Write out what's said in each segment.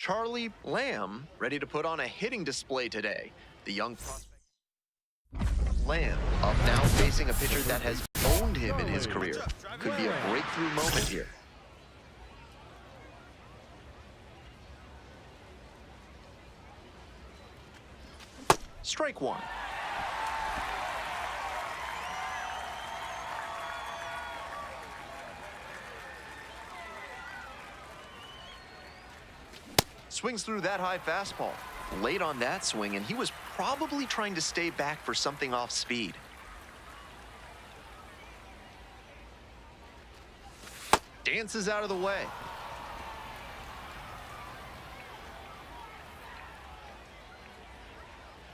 Charlie Lamb ready to put on a hitting display today. The young prospect Lamb up now facing a pitcher that has owned him in his career. Could be a breakthrough moment here. Strike one. Swings through that high fastball. Late on that swing, and he was probably trying to stay back for something off speed. Dances out of the way.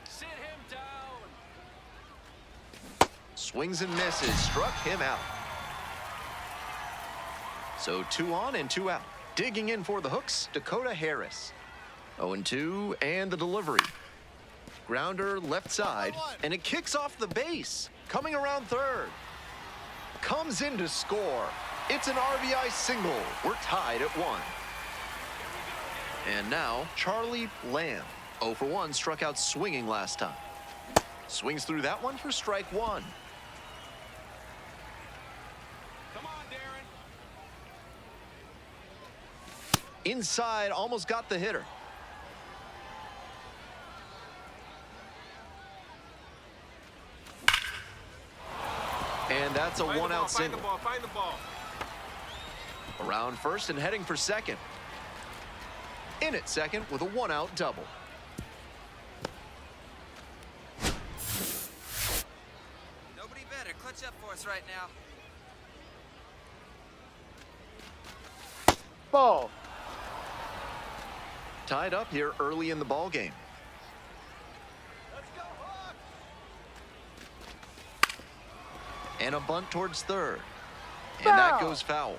Sit him down. Swings and misses, struck him out. So 2 on and 2 out. Digging in for the hooks, Dakota Harris. 0-2, and the delivery. Grounder left side, and it kicks off the base. Coming around third. Comes in to score. It's an RBI single. We're tied at 1. And now, Charlie Lamb. 0 for 1, struck out swinging last time. Swings through that one for strike 1. Come on, Darren. Inside, almost got the hitter. And that's a one-out single. Find the ball. Around first and heading for second. In at second with a 1-out double. Nobody better. Clutch up for us right now. Ball. Tied up here early in the ball game. Let's go, Hawk. And a bunt towards third. And that goes foul.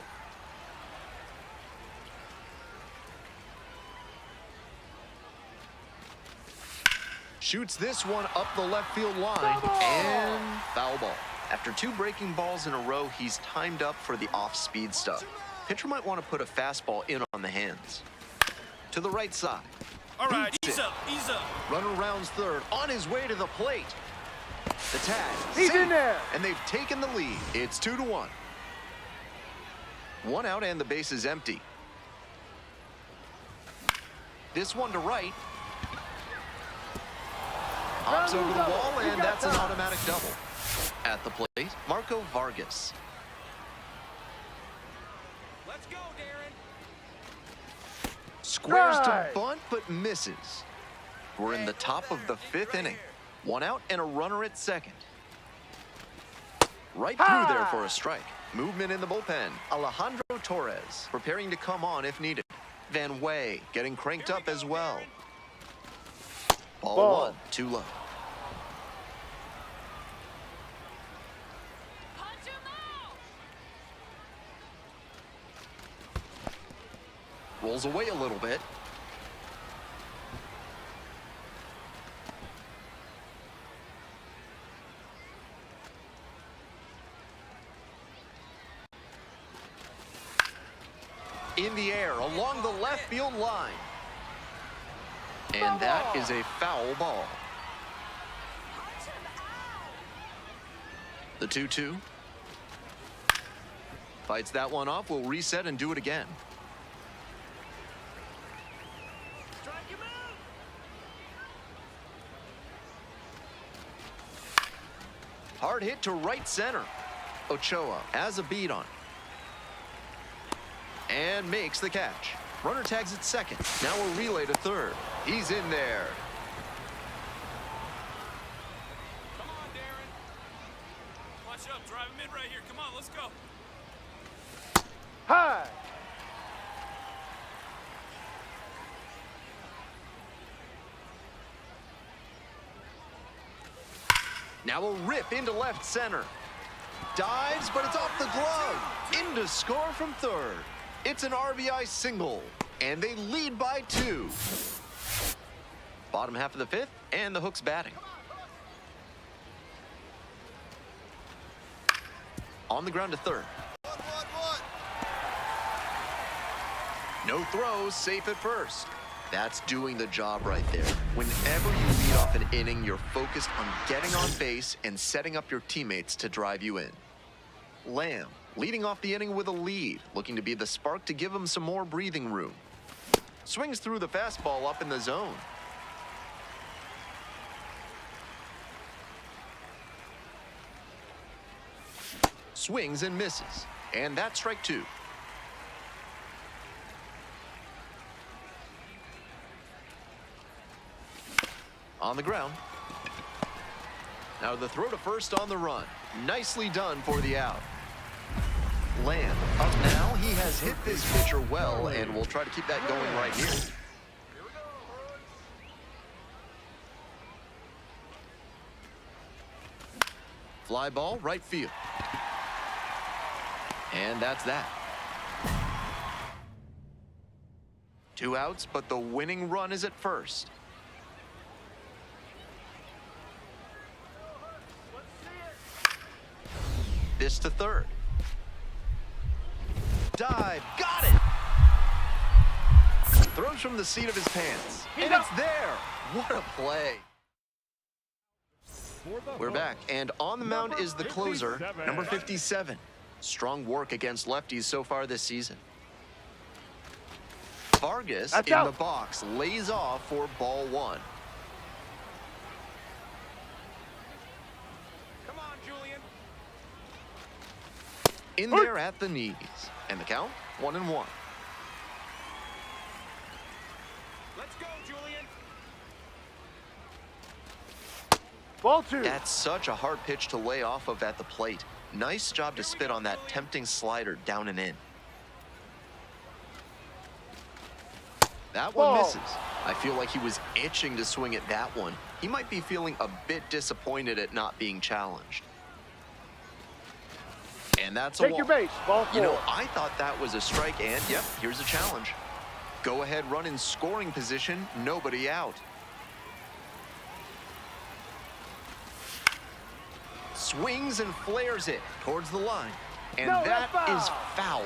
Shoots this one up the left field line, and foul ball. After 2 breaking balls in a row, he's timed up for the off-speed stuff. Pitcher might want to put a fastball in on the hands. To the right side. All right, Boots ease it. up, ease up. Runner rounds third, on his way to the plate. The tag. He's safe, in there. And they've taken the lead. It's 2-1. 1 out and the base is empty. This one to right. Hops over the wall, and that's an automatic double. At the plate, Marco Vargas. Let's go, Darren. Squares to Right. bunt, but misses. We're in the top of the 5th inning. 1 out and a runner at second. Right through there for a strike. Movement in the bullpen. Alejandro Torres preparing to come on if needed. Van Way getting cranked up as well. Ball 1, too low. Punch him out. Rolls away a little bit. In the air along the left field line. And that is a foul ball. The 2-2. Fights that one off. We'll reset and do it again. Strike him out. Hard hit to right center. Ochoa has a beat on it. And makes the catch. Runner tags at second. Now a relay to third. He's in there. Come on, Darren. Watch up. Drive him in right here. Come on, let's go. High. Now a rip into left center. Dives, but it's off the glove. In to score from third. It's an RBI single, and they lead by 2. Bottom half of the 5th, and the Hooks batting. On the ground to third. No throws, safe at first. That's doing the job right there. Whenever you lead off an inning, you're focused on getting on base and setting up your teammates to drive you in. Lamb, leading off the inning with a lead, looking to be the spark to give him some more breathing room. Swings through the fastball up in the zone. Swings and misses. And that's strike two. On the ground. Now the throw to first on the run. Nicely done for the out. Lamb up now. He has hit this pitcher well, and we'll try to keep that going right here. Fly ball, right field. And that's that. 2 outs, but the winning run is at first. This to third. Dive, got it! Throws from the seat of his pants, and it's there! What a play! We're back, and on the mound is the closer, number 57. Strong work against lefties so far this season. Vargas in the box lays off for ball one. Come on, Julian. In there at the knees. And the count, 1-1. Let's go, Julian. Ball two. That's such a hard pitch to lay off of at the plate. Nice job to spit on that tempting slider down and in. That one misses. I feel like he was itching to swing at that one. He might be feeling a bit disappointed at not being challenged. And that's a Take walk. your base, ball four. You know, I thought that was a strike, and yep, here's a challenge. Go ahead, run in scoring position, nobody out. Swings and flares it towards the line. And No, that that's is foul.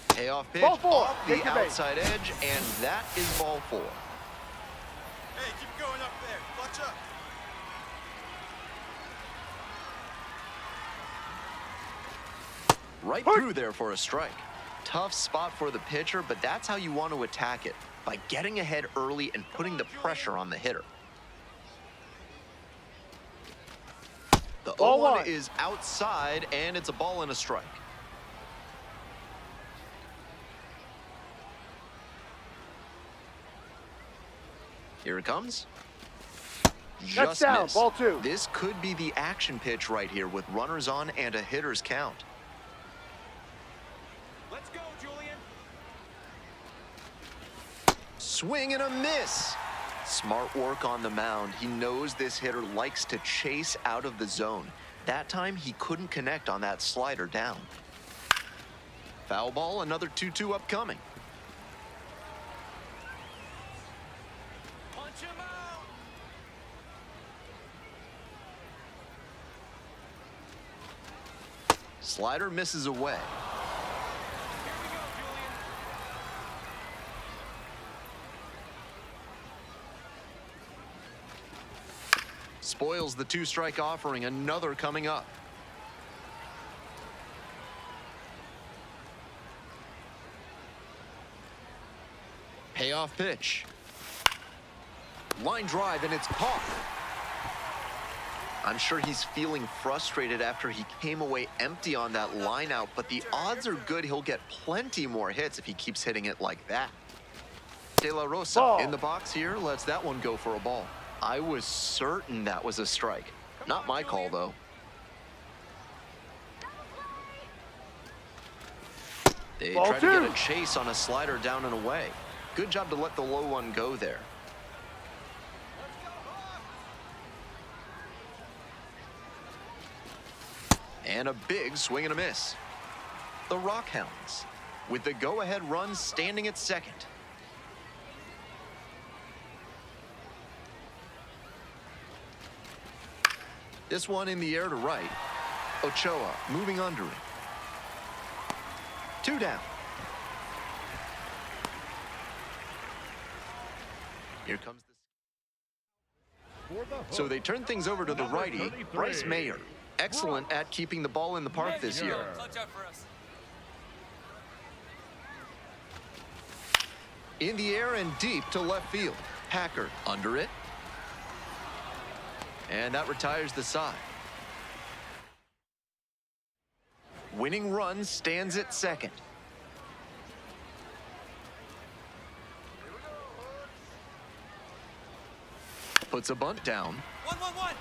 Payoff pitch Ball four. off Take the your base. outside edge, and that is ball four. Hey, keep going up there. Clutch up. Right through there for a strike. Tough spot for the pitcher, but that's how you want to attack it, by getting ahead early and putting the pressure on the hitter. The Ball 0-1 one. is outside, and it's a ball and a strike. Here it comes. That's Just down, missed. ball two. This could be the action pitch right here with runners on and a hitter's count. Let's go, Julian. Swing and a miss. Smart work on the mound. He knows this hitter likes to chase out of the zone. That time, he couldn't connect on that slider down. Foul ball, another 2-2 upcoming. Punch him out. Slider misses away. Here we go, Julian. Spoils the 2-strike offering, another coming up. Payoff pitch. Line drive, and it's caught. I'm sure he's feeling frustrated after he came away empty on that line out, but the odds are good he'll get plenty more hits if he keeps hitting it like that. De La Rosa Ball. in the box here lets that one go for a ball. I was certain that was a strike. Not my call, though. They Ball tried to get two. a chase on a slider down and away. Good job to let the low one go there. And a big swing and a miss. The Rockhounds with the go-ahead run standing at second. This one in the air to right. Ochoa moving under it. 2 down. Here comes the... So they turn things over to the righty, Bryce Mayer. Excellent at keeping the ball in the park this year. Clutch up for us. In the air and deep to left field. Packard under it. And that retires the side. Winning run stands at second. Puts a bunt down. 1-1-1.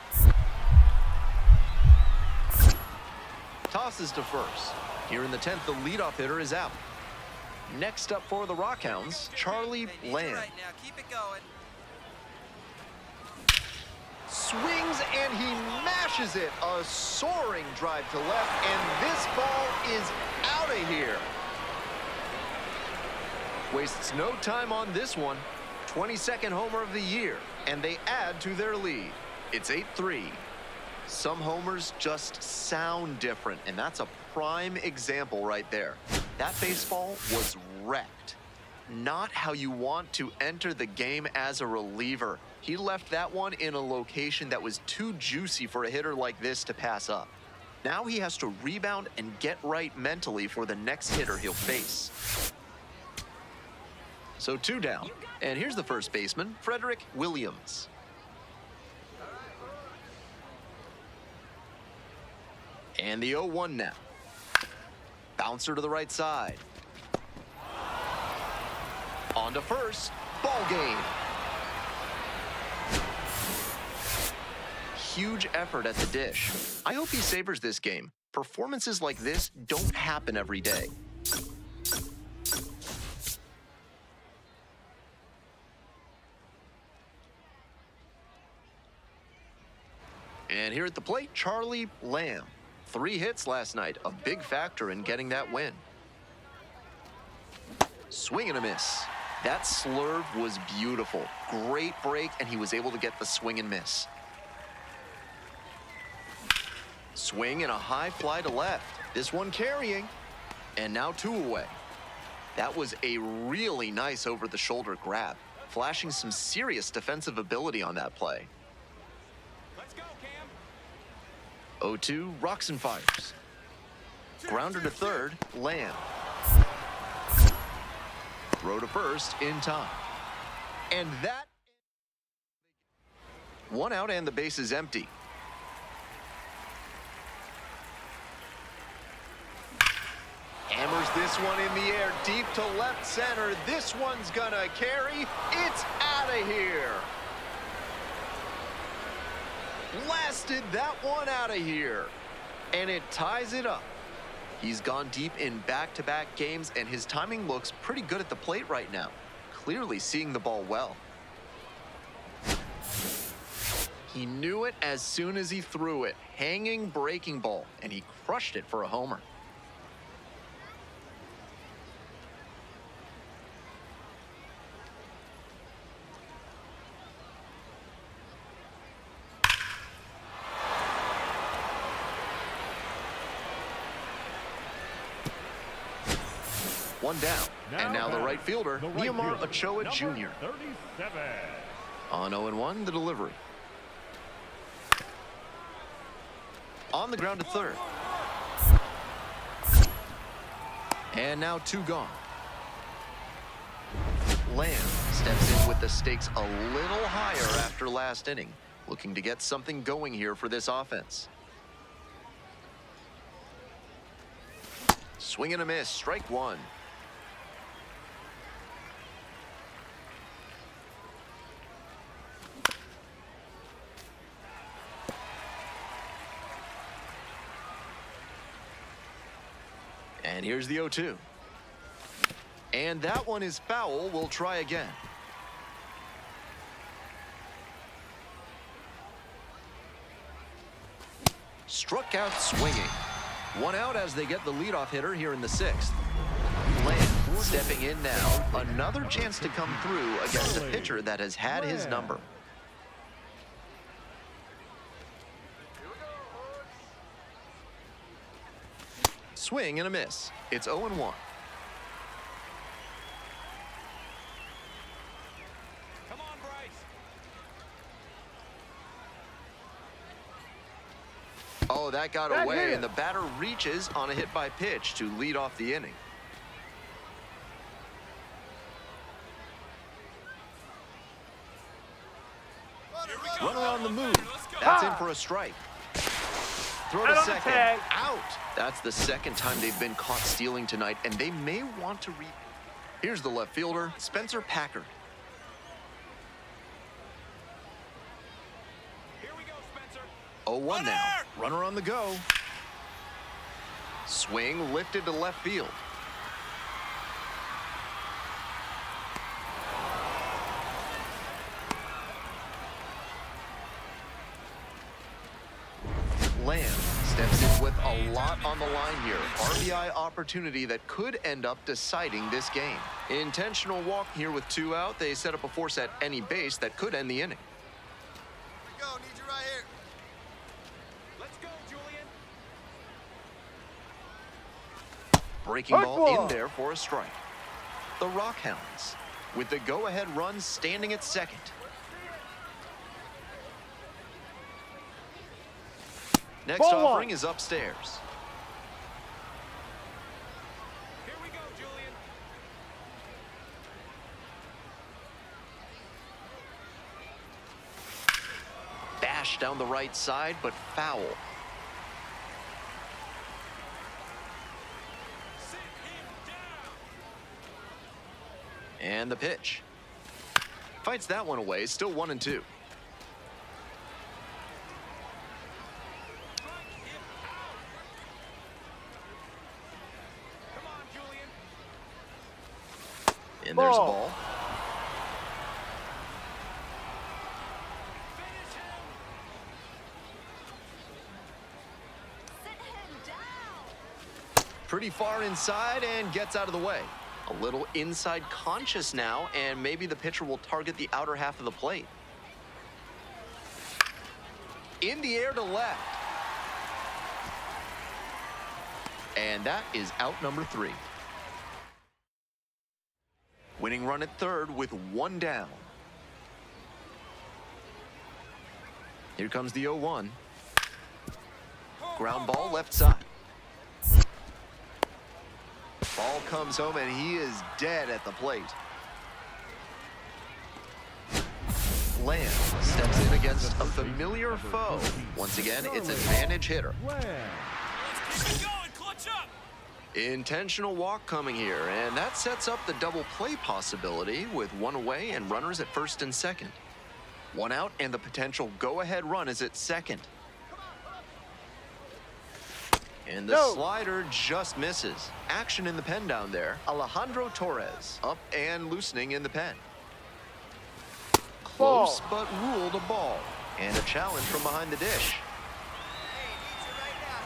Tosses to first. Here in the 10th, the leadoff hitter is out. Next up for the Rockhounds, Charlie Hey, need you Lamb. right now. Keep it going. Swings and he mashes it. A soaring drive to left, and this ball is out of here. Wastes no time on this one. 22nd homer of the year, and they add to their lead. It's 8-3. Some homers just sound different, and that's a prime example right there. That baseball was wrecked. Not how you want to enter the game as a reliever. He left that one in a location that was too juicy for a hitter like this to pass up. Now he has to rebound and get right mentally for the next hitter he'll face. So 2 down. And here's the first baseman, Frederick Williams. And the 0-1 now. Bouncer to the right side. On to first. Ball game. Huge effort at the dish. I hope he savors this game. Performances like this don't happen every day. And here at the plate, Charlie Lamb. 3 hits last night, a big factor in getting that win. Swing and a miss. That slurve was beautiful. Great break, and he was able to get the swing and miss. Swing and a high fly to left. This one carrying, and now 2 away. That was a really nice over-the-shoulder grab, flashing some serious defensive ability on that play. 0-2, rocks and fires. Grounder to third, Lamb. Throw to first in time. And that... 1 out and the base is empty. Hammers this one in the air, deep to left center. This one's gonna carry. It's out of here. Blasted that one out of here. And it ties it up. He's gone deep in back-to-back games, and his timing looks pretty good at the plate right now. Clearly seeing the ball well. He knew it as soon as he threw it. Hanging breaking ball, and he crushed it for a homer. One down, and now the right fielder, Neymar Ochoa Jr. 37. On 0-1, the delivery. On the ground to third. And now 2 gone. Lamb steps in with the stakes a little higher after last inning, looking to get something going here for this offense. Swing and a miss, strike 1. And here's the 0-2. And that one is foul. We'll try again. Struck out swinging. 1 out as they get the leadoff hitter here in the 6th. Lamb stepping in now. Another chance to come through against a pitcher that has had his number. Swing and a miss. It's 0-1. Come on, Bryce. Oh, that got Back away, here. and the batter reaches on a hit by pitch to lead off the inning. Runner on the move. Let's go. That's in for a strike. Throw to Out on the second. tag. Out. That's the second time they've been caught stealing tonight, and they may want to repeat. Here's the left fielder, Spencer Packard. Here we go, Spencer. 0-1 now. Runner on the go. Swing lifted to left field. Lamb steps in with a lot on the line here. RBI opportunity that could end up deciding this game. Intentional walk here with 2 out. They set up a force at any base that could end the inning. Here we go. Need you right here. Let's go, Julian. Breaking Hard ball in ball. there for a strike. The Rockhounds with the go-ahead run standing at second. Next Ball offering one. is upstairs. Here we go, Julian. Bash down the right side, but foul. Sit him down. And the pitch. Fights that one away, still 1-2. Strike him out. Come on, Julian. And there's Ball. ball. Finish him. Sit him down. Pretty far inside and gets out of the way. A little inside conscious now, and maybe the pitcher will target the outer half of the plate. In the air to left. And that is out number 3. Winning run at third with 1 down. Here comes the 0-1. Ground ball left side. Ball comes home and he is dead at the plate. Lamb steps in against a familiar foe. Once again, it's advantage hitter. Let's keep it going. Clutch up. Intentional walk coming here, and that sets up the double play possibility with 1 away and runners at first and second. 1 out, and the potential go-ahead run is at second. And the No. slider just misses. Action in the pen down there. Alejandro Torres up and loosening in the pen. Close, Ball. but ruled a ball. And a challenge from behind the dish. Hey, need you right now. Here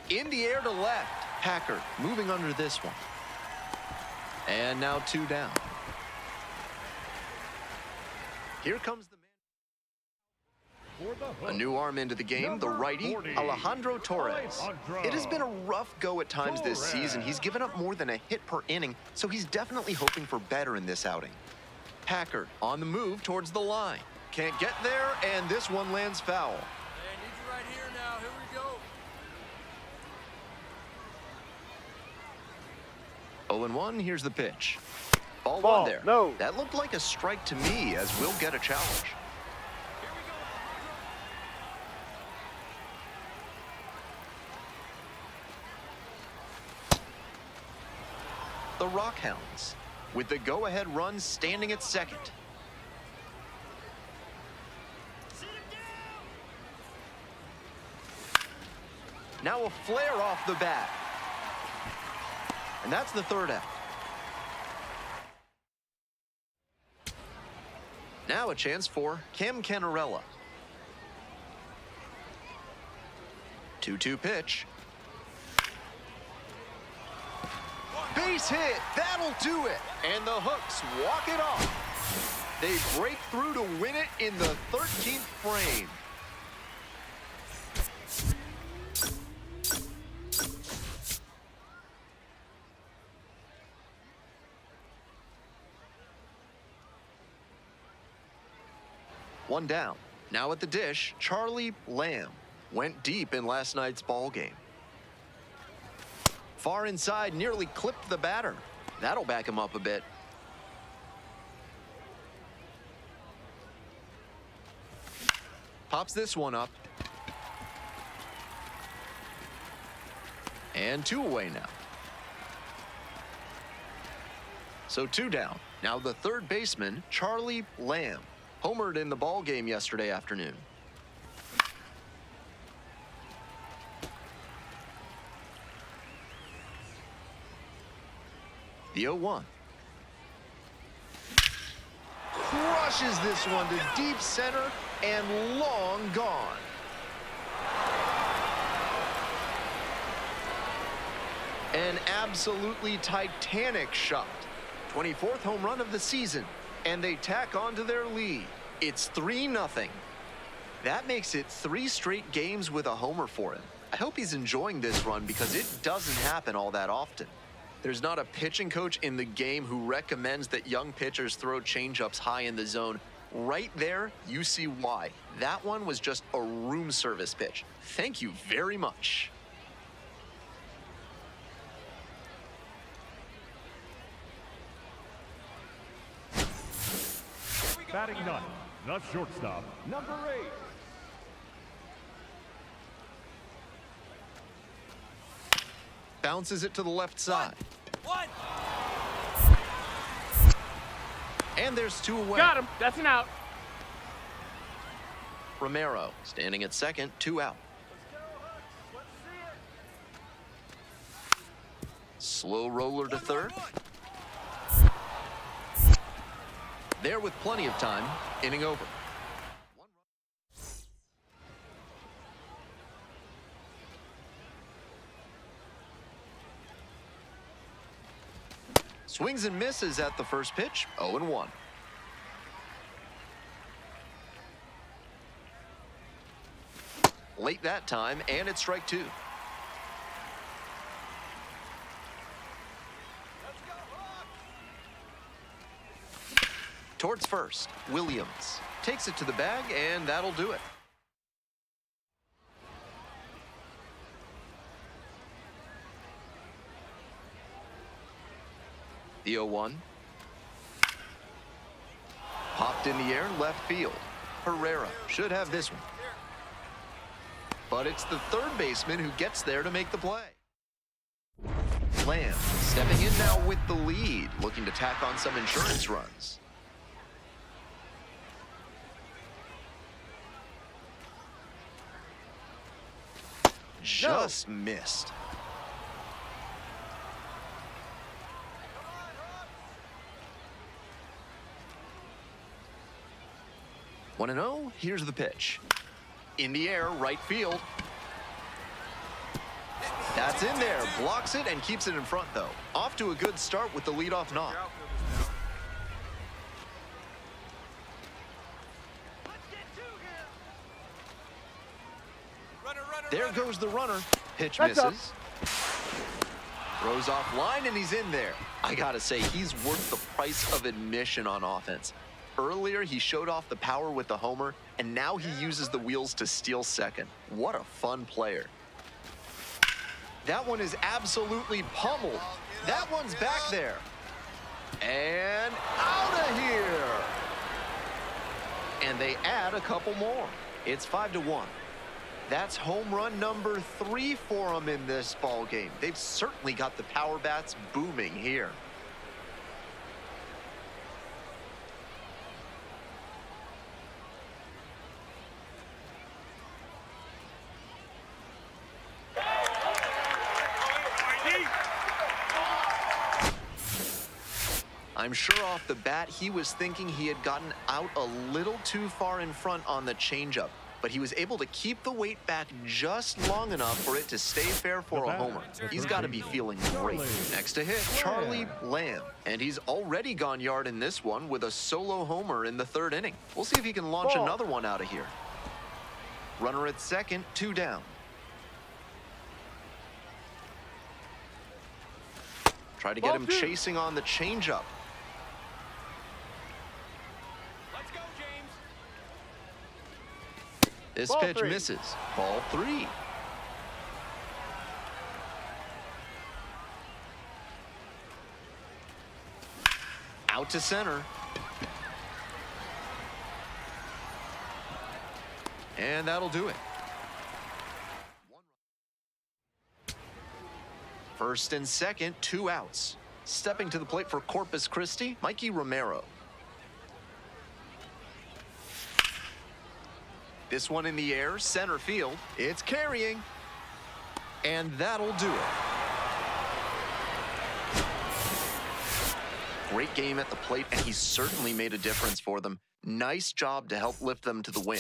we go. In the air to left. Packard moving under this one. And now 2 down. Here comes the man. A new arm into the game, the righty, Alejandro Torres. It has been a rough go at times this season. He's given up more than a hit per inning, so he's definitely hoping for better in this outing. Packard on the move towards the line. Can't get there, and this one lands foul. Hey, need you right here now. Here we go. 0-1, here's the pitch. Ball Ball, 1 there. no. That looked like a strike to me, as we'll get a challenge. Here we go, Alejandro. The Rockhounds with the go-ahead run standing at second. Sit him down. Now a flare off the bat. And that's the 3rd out. Now a chance for Cam Canarella. 2-2 pitch. Base hit, that'll do it. And the Hooks walk it off. They break through to win it in the 13th frame. One down. Now at the dish, Charlie Lamb went deep in last night's ball game. Far inside, nearly clipped the batter. That'll back him up a bit. Pops this one up. And 2 away now. So 2 down. Now the third baseman, Charlie Lamb, homered in the ball game yesterday afternoon. The 0-1. Crushes this one to deep center and long gone. An absolutely titanic shot. 24th home run of the season, and they tack on to their lead. It's 3-0. That makes it 3 straight games with a homer for him. I hope he's enjoying this run because it doesn't happen all that often. There's not a pitching coach in the game who recommends that young pitchers throw changeups high in the zone. Right there, you see why. That one was just a room service pitch. Thank you very much. Batting ninth, the shortstop, number 8. Bounces it to the left side. One. And there's 2 away. Got him. That's an out. Romero standing at second, 2 out. Slow roller to third. There with plenty of time, inning over. Swings and misses at the first pitch, 0-1. Late that time, and it's strike 2. Towards first, Williams takes it to the bag, and that'll do it. The 0-1. Popped in the air, left field. Herrera should have this one. But it's the third baseman who gets there to make the play. Lamb stepping in now with the lead, looking to tack on some insurance runs. Just missed. One and 0, here's the pitch. In the air, right field. That's in there, blocks it and keeps it in front though. Off to a good start with the leadoff knock. There goes the runner. Pitch misses. Throws off line and he's in there. I gotta say, he's worth the price of admission on offense. Earlier, he showed off the power with the homer, and now he uses the wheels to steal second. What a fun player. That one is absolutely pummeled. That one's back there. And out of here. And they add a couple more. It's 5-1. That's home run number 3 for them in this ball game. They've certainly got the power bats booming here. I'm sure off the bat he was thinking he had gotten out a little too far in front on the changeup, but he was able to keep the weight back just long enough for it to stay fair for a homer. He's got to be feeling great. Next to hit, Charlie Lamb. And he's already gone yard in this one with a solo homer in the 3rd inning. We'll see if he can launch another one out of here. Runner at second, 2 down. Try to get him chasing on the changeup. Let's go, James. This Ball pitch 3. misses. Ball 3. Out to center. And that'll do it. First and second, 2 outs. Stepping to the plate for Corpus Christi, Mikey Romero. This one in the air, center field. It's carrying. And that'll do it. Great game at the plate, and he certainly made a difference for them. Nice job to help lift them to the win.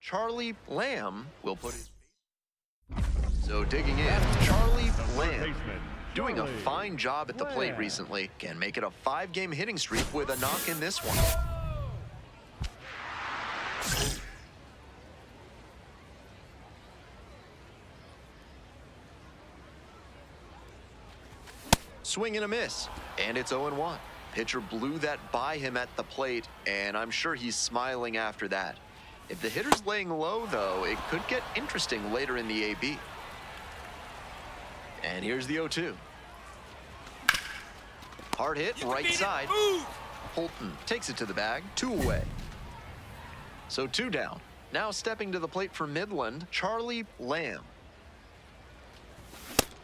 Charlie Lamb will put his... So digging in, Charlie Lamb, doing a fine job at the plate recently, can make it a 5-game hitting streak with a knock in this one. Swing and a miss, and it's 0-1. Pitcher blew that by him at the plate, and I'm sure he's smiling after that. If the hitter's laying low, though, it could get interesting later in the AB. And here's the 0-2. Hard hit, right side. Holton takes it to the bag, 2 away. So 2 down. Now stepping to the plate for Midland, Charlie Lamb.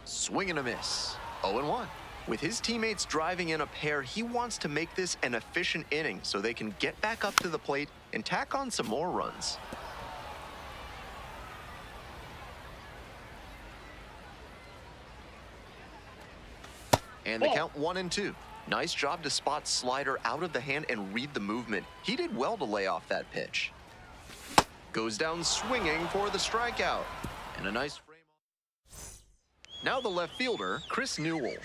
Swing and a miss, 0-1. With his teammates driving in a pair, he wants to make this an efficient inning so they can get back up to the plate and tack on some more runs. And they count 1-2. Nice job to spot slider out of the hand and read the movement. He did well to lay off that pitch. Goes down swinging for the strikeout. And a nice frame. Now the left fielder, Chris Newell.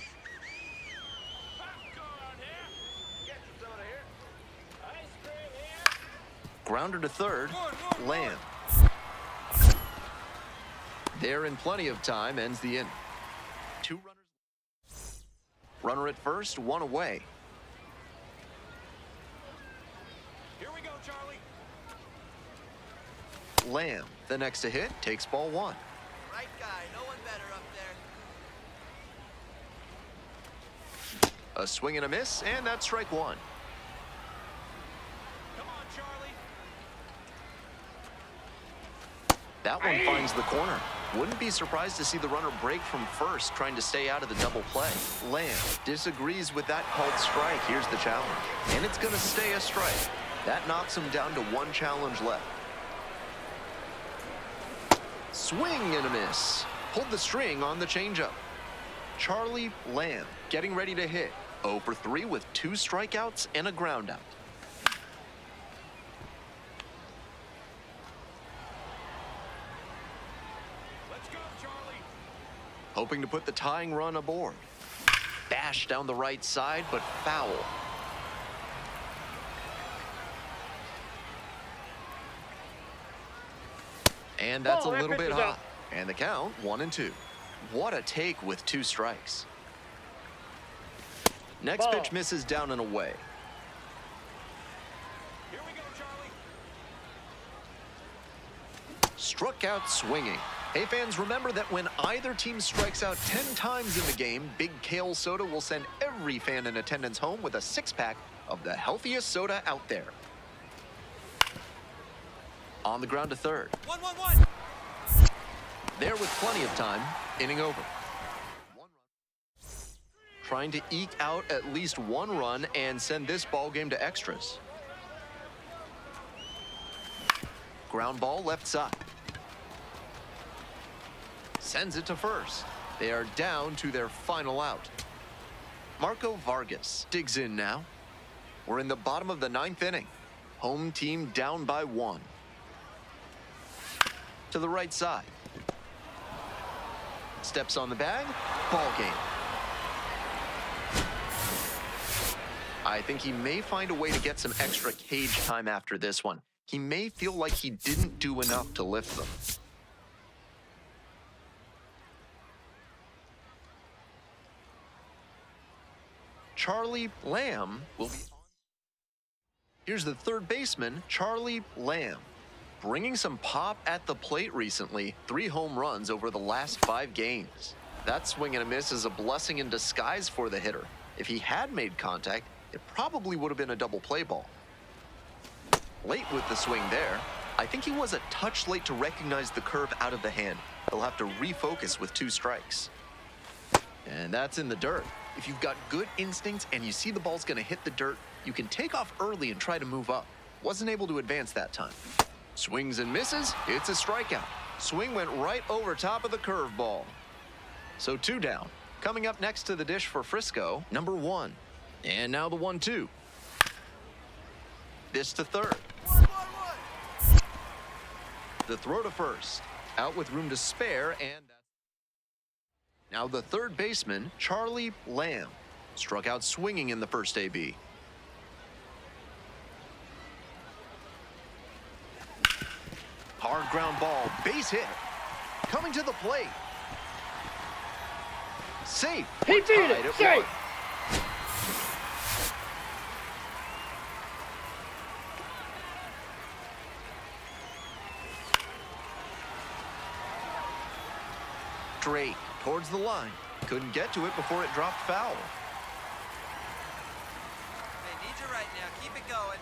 Grounder to third, Lamb. There in plenty of time, ends the inning. 2 runners. Runner at first, 1 away. Here we go, Charlie. Lamb, the next to hit, takes ball 1. Right guy, no one better up there. A swing and a miss, and that's strike 1. Come on, Charlie. That one finds the corner. Wouldn't be surprised to see the runner break from first, trying to stay out of the double play. Lamb disagrees with that called strike. Here's the challenge. And it's going to stay a strike. That knocks him down to 1 challenge left. Swing and a miss. Pulled the string on the changeup. Charlie Lamb getting ready to hit. 0 for 3 with 2 strikeouts and a ground out. Let's go, Charlie. Hoping to put the tying run aboard. Bash down the right side, but foul. And that's Ball, a that little pitch bit is high. out. And the count, 1-2. What a take with 2 strikes. Next Ball. pitch misses down and away. Here we go, Charlie. Struck out swinging. Hey fans, remember that when either team strikes out 10 times in the game, Big Kale Soda will send every fan in attendance home with a 6-pack of the healthiest soda out there. On the ground to third. 1-1-1. There with plenty of time, inning over. 1 run. Trying to eke out at least 1 run and send this ball game to extras. Ground ball left side. Sends it to first. They are down to their final out. Marco Vargas digs in now. We're in the bottom of the 9th inning. Home team down by 1. To the right side. Steps on the bag. Ball game. I think he may find a way to get some extra cage time after this one. He may feel like he didn't do enough to lift them. Charlie Lamb will be on. Here's the third baseman, Charlie Lamb. Bringing some pop at the plate recently, 3 home runs over the last 5 games. That swing and a miss is a blessing in disguise for the hitter. If he had made contact, it probably would have been a double play ball. Late with the swing there. I think he was a touch late to recognize the curve out of the hand. He'll have to refocus with 2 strikes. And that's in the dirt. If you've got good instincts and you see the ball's going to hit the dirt, you can take off early and try to move up. Wasn't able to advance that time. Swings and misses, it's a strikeout. Swing went right over top of the curveball. So 2 down. Coming up next to the dish for Frisco, number 1. And now the 1-2. This to third. 1-1-1. The throw to first. Out with room to spare, and now the third baseman, Charlie Lamb. Struck out swinging in the first AB. Hard ground ball, base hit. Coming to the plate. Safe. He beat Tied it. at Safe. 1. Straight towards the line. Couldn't get to it before it dropped foul. They need you right now. Keep it going.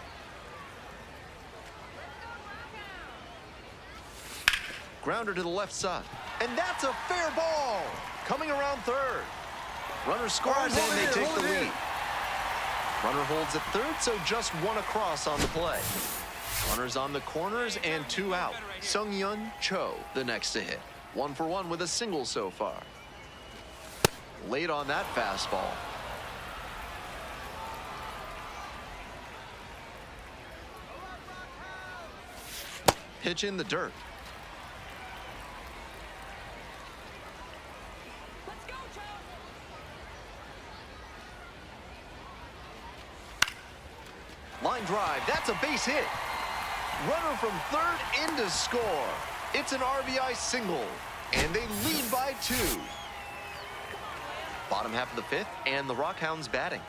Grounder to the left side. And that's a fair ball. Coming around third. Runner scores and they take the lead. Runner holds at third, so just 1 across on the play. Runners on the corners and 2 out. Sung-Yun Cho, the next to hit. 1 for 1 with a single so far. Late on that fastball. Pitch in the dirt. Let's go, Joe. Line drive, that's a base hit. Runner from third in to score. It's an RBI single, and they lead by 2. Bottom half of the 5th, and the Rockhounds batting.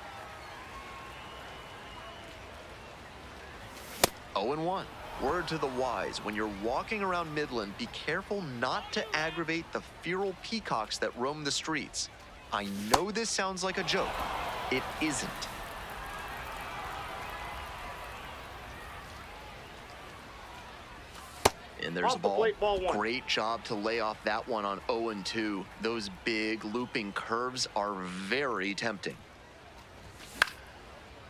0-1. Word to the wise, when you're walking around Midland, be careful not to aggravate the feral peacocks that roam the streets. I know this sounds like a joke. It isn't. And there's a Off the ball. plate, ball 1. Great job to lay off that one on 0-2. Those big looping curves are very tempting.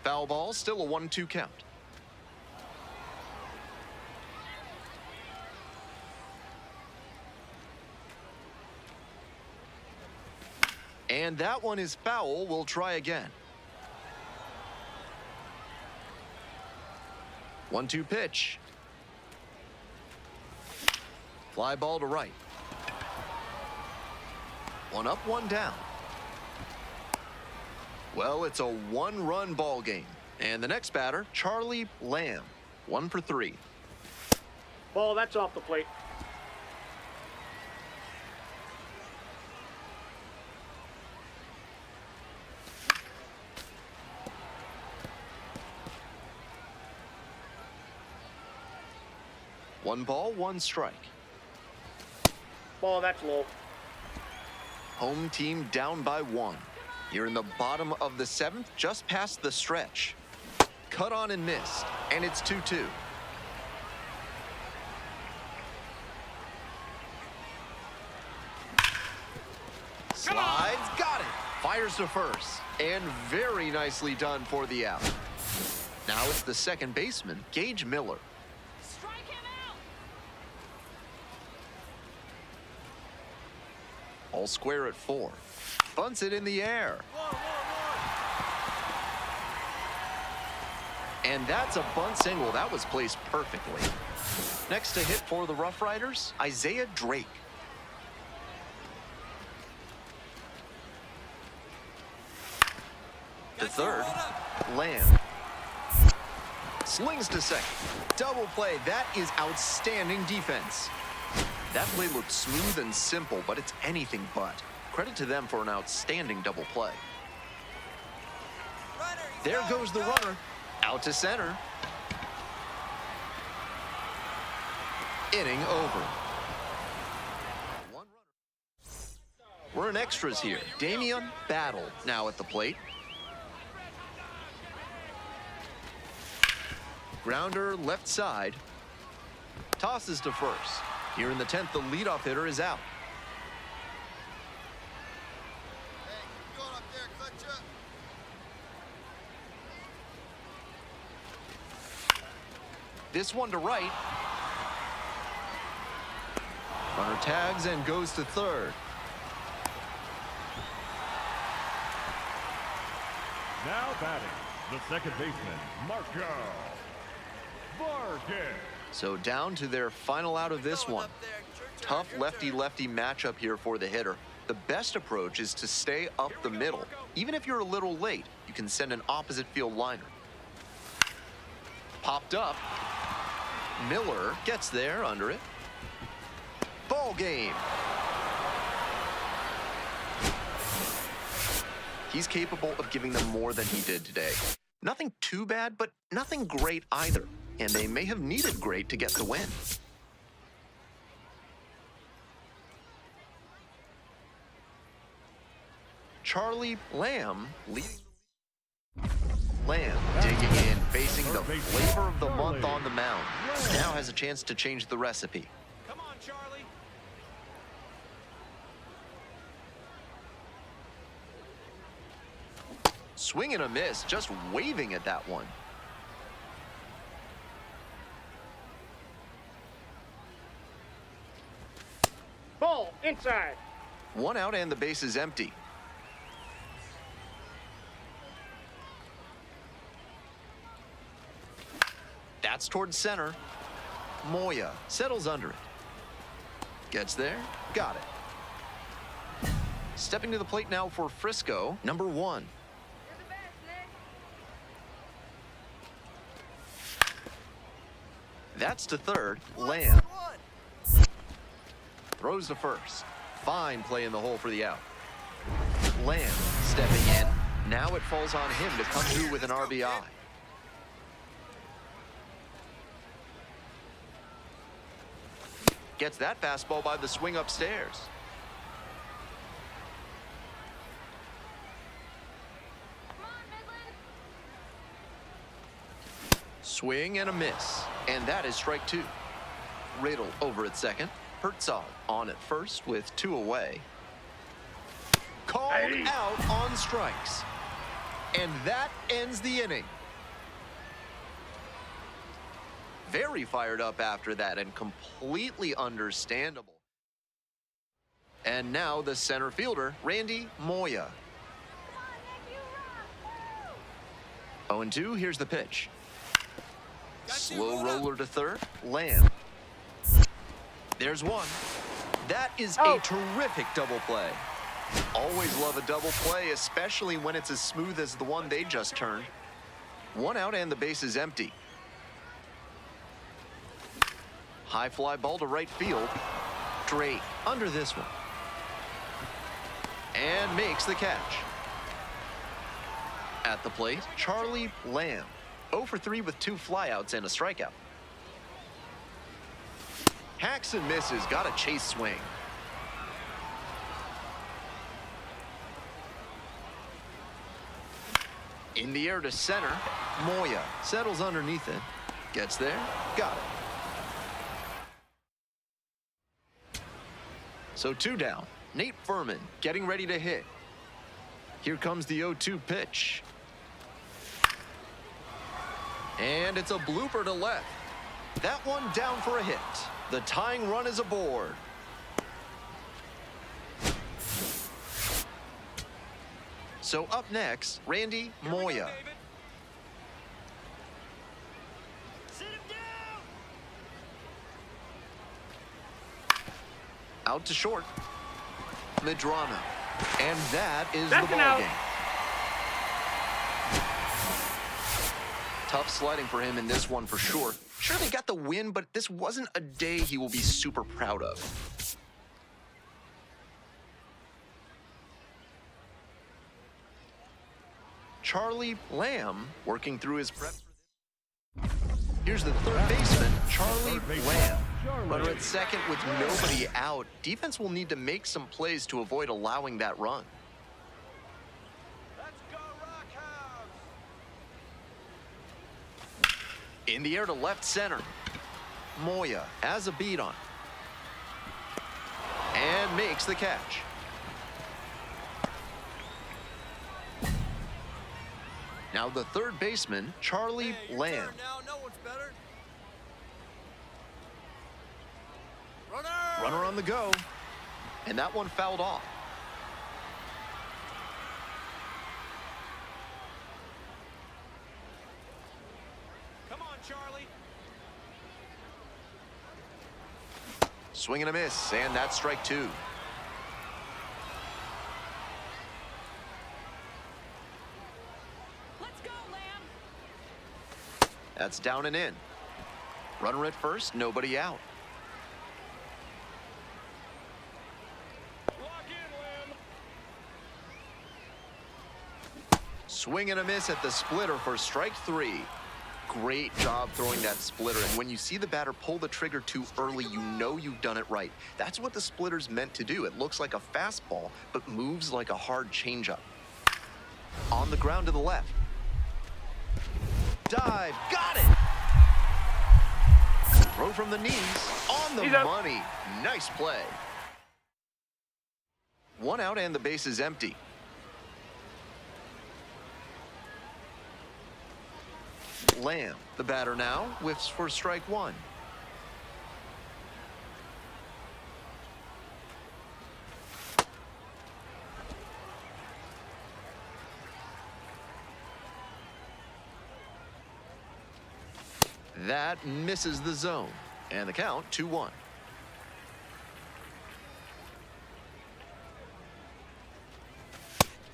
Foul ball, still a 1-2 count. And that one is foul. We'll try again. 1-2 pitch. Fly ball to right. 1 up, 1 down. Well, it's a 1-run ball game. And the next batter, Charlie Lamb. 1 for 3. Ball, that's off the plate. One ball, 1 strike. Ball, that's low. Home team down by 1. You're in the bottom of the 7th, just past the stretch. Cut on and missed, and it's 2-2. Slides, got it. Fires to first, and very nicely done for the out. Now it's the second baseman, Gage Miller. Strike him out. All square at 4. Bunts it in the air. And that's a bunt single. That was placed perfectly. Next to hit for the Rough Riders, Isaiah Drake. The third, Lamb. Slings to second. Double play. That is outstanding defense. That play looked smooth and simple, but it's anything but. Credit to them for an outstanding double play. There goes the runner. Out to center. Inning over. One runner. We're in extras here. Damian Battle now at the plate. Grounder left side. Tosses to first. Here in the 10th, the leadoff hitter is out. This one to right. Runner tags and goes to third. Now batting, the second baseman, Marco Vargas. So down to their final out of this one. Tough lefty-lefty matchup here for the hitter. The best approach is to stay up the middle. Even if you're a little late, you can send an opposite field liner. Popped up. Miller gets there under it. Ball game. He's capable of giving them more than he did today. Nothing too bad, but nothing great either. And they may have needed great to get the win. Charlie Lamb leading. Lamb digging in, facing the flavor of the month on the mound. Now has a chance to change the recipe. Come on, Charlie. Swing and a miss, just waving at that one. Ball, inside. 1 out and the base is empty. That's towards center. Moya settles under it. Gets there, got it. Stepping to the plate now for Frisco, number 1. You're the best, Nick. That's to third, Lamb. Throws to first. Fine play in the hole for the out. Lamb stepping in. Now it falls on him to come through with an RBI. Gets that fastball by the swing upstairs. Come on, Midland. Swing and a miss. And that is strike 2. Riddle over at second. Herzog on at first with 2 away. Called out on strikes. And that ends the inning. Very fired up after that and completely understandable. And now the center fielder, Randy Moya. Come on, Nick, you rock. Woo! 0-2, here's the pitch. Got you, Slow hold up. roller to third, Lamb. There's one. That is a terrific double play. Always love a double play, especially when it's as smooth as the one they just turned. 1 out and the base is empty. High fly ball to right field. Straight under this one. And makes the catch. At the plate, Charlie Lamb. 0 for 3 with 2 flyouts and a strikeout. Hacks and misses, got a chase swing. In the air to center, Moya settles underneath it. Gets there, got it. So 2 down. Nate Furman getting ready to hit. Here comes the 0-2 pitch. And it's a blooper to left. That one down for a hit. The tying run is aboard. So up next, Randy Moya. Sit him down. Out to short. Medrano. And that is That's the an ball out. game. Tough sledding for him in this one for sure. Sure, they got the win, but this wasn't a day he will be super proud of. Charlie Lamb working through his prep. Here's the third baseman, Charlie Lamb. Runner at second with nobody out. Defense will need to make some plays to avoid allowing that run. Let's go, Rockhouse. In the air to left center. Moya has a beat on. And makes the catch. Now the third baseman, Charlie Hey, your Lamb. turn now. No one's better. Runner! Runner on the go. And that one fouled off. Come on, Charlie. Swing and a miss, and that's strike 2. Let's go, Lamb. That's down and in. Runner at first, nobody out. Lock in, Lamb. Swing and a miss at the splitter for strike 3. Great job throwing that splitter, and when you see the batter pull the trigger too early, you know you've done it right. That's what the splitter's meant to do. It looks like a fastball, but moves like a hard changeup. On the ground to the left. Dive, got it! Throw from the knees, on the He's up. money. Nice play. 1 out and the base is empty. Lamb, the batter now, whiffs for strike 1. That misses the zone. And the count, 2-1.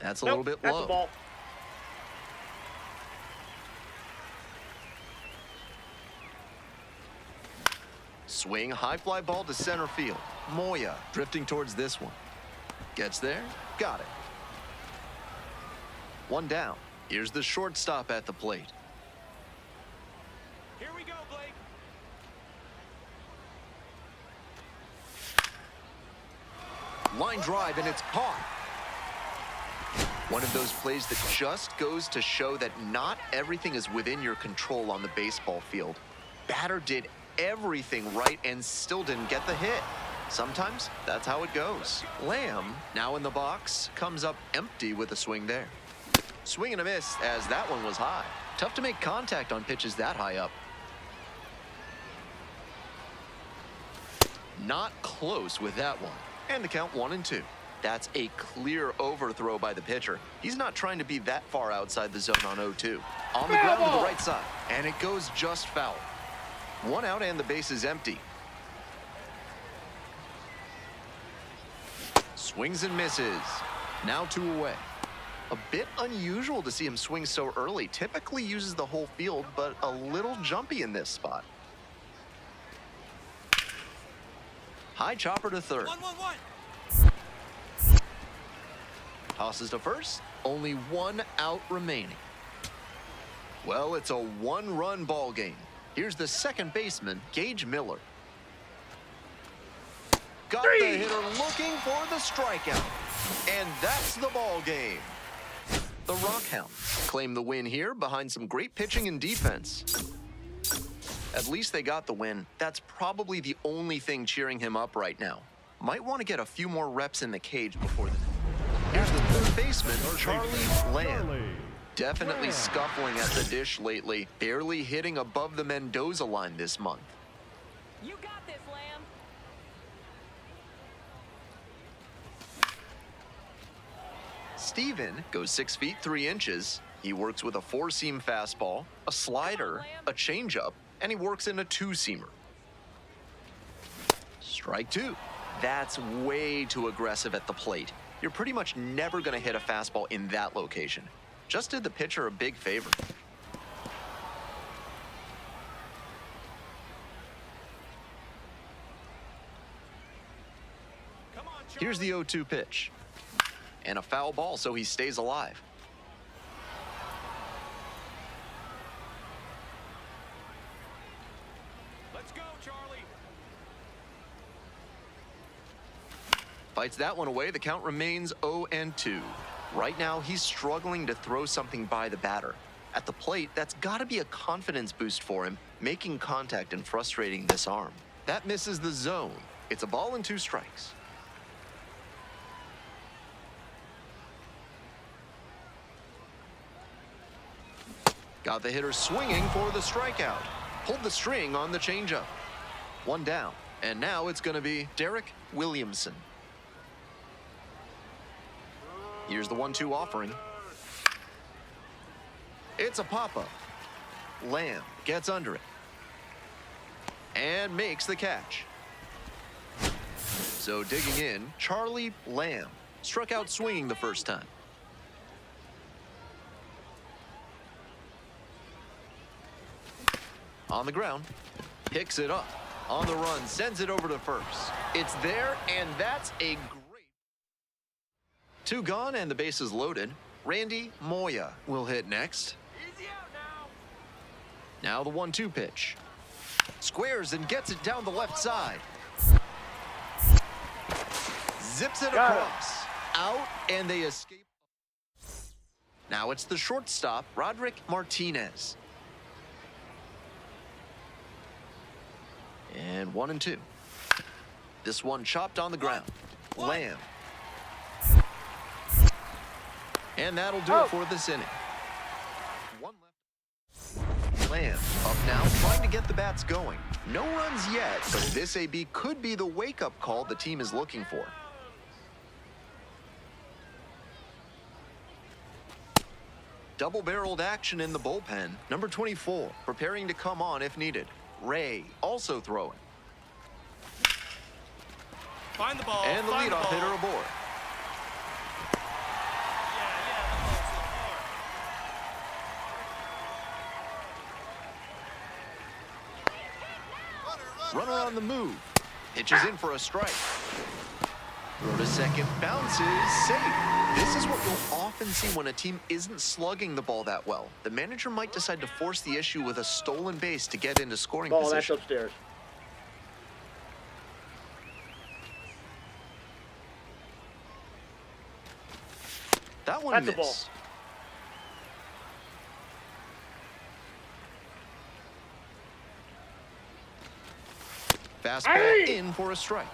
That's a little bit That's low. a ball. Swing, high fly ball to center field. Moya drifting towards this one. Gets there, got it. One down. Here's the shortstop at the plate. Here we go, Blake. Line drive, and it's caught. One of those plays that just goes to show that not everything is within your control on the baseball field. Batter did everything right and still didn't get the hit. Sometimes that's how it goes. Lamb, now in the box, comes up empty with a swing there. Swing and a miss, as that one was high. Tough to make contact on pitches that high up. Not close with that one. And the count 1-2. That's a clear overthrow by the pitcher. He's not trying to be that far outside the zone on 0-2. On the ground to the right side, and it goes just foul. One out and the base is empty. Swings and misses. Now 2 away. A bit unusual to see him swing so early. Typically uses the whole field, but a little jumpy in this spot. High chopper to third. 1-1-1. Tosses to first. Only 1 out remaining. Well, it's a 1-run ball game. Here's the second baseman, Gage Miller. Got the hitter looking for the strikeout. And that's the ball game. The Rockhounds claim the win here behind some great pitching and defense. At least they got the win. That's probably the only thing cheering him up right now. Might want to get a few more reps in the cage before the... Here's the third baseman, Charlie Lamb. Definitely scuffling at the dish lately. Barely hitting above the Mendoza line this month. You got this, Lamb. Steven goes 6 feet 3 inches. He works with a 4-seam fastball, a slider, a changeup, and he works in a 2-seamer. Strike 2. That's way too aggressive at the plate. You're pretty much never going to hit a fastball in that location. Just did the pitcher a big favor. Come on, Charlie. Here's the 0-2 pitch. And a foul ball, so he stays alive. Let's go, Charlie. Fights that one away. The count remains 0-2. Right now, he's struggling to throw something by the batter. At the plate, that's got to be a confidence boost for him, making contact and frustrating this arm. That misses the zone. It's a ball and 2 strikes. Got the hitter swinging for the strikeout. Pulled the string on the changeup. 1 down. And now it's going to be Derek Williamson. Here's the 1-2 offering. It's a pop-up. Lamb gets under it. And makes the catch. So digging in, Charlie Lamb. Struck out swinging the first time. On the ground. Picks it up. On the run, sends it over to first. It's there, and that's a great... 2 gone, and the base is loaded. Randy Moya will hit next. Easy out now. Now the 1-2 pitch. Squares and gets it down the left side. Zips it across. Out, and they escape. Now it's the shortstop, Roderick Martinez. And 1-2. This one chopped on the ground. Lamb. And that'll do it for this inning. 1 left. Lamb up now, trying to get the bats going. No runs yet, but this AB could be the wake-up call the team is looking for. Double-barreled action in the bullpen. Number 24, preparing to come on if needed. Ray also throwing. Find the ball. And the find leadoff ball. hitter aboard. Runner on the move. Pitches in for a strike. Throw to second, bounces, safe. This is what you'll often see when a team isn't slugging the ball that well. The manager might decide to force the issue with a stolen base to get into scoring Ball, that's position. upstairs. That one That's the missed. Fastball Hey! in for a strike.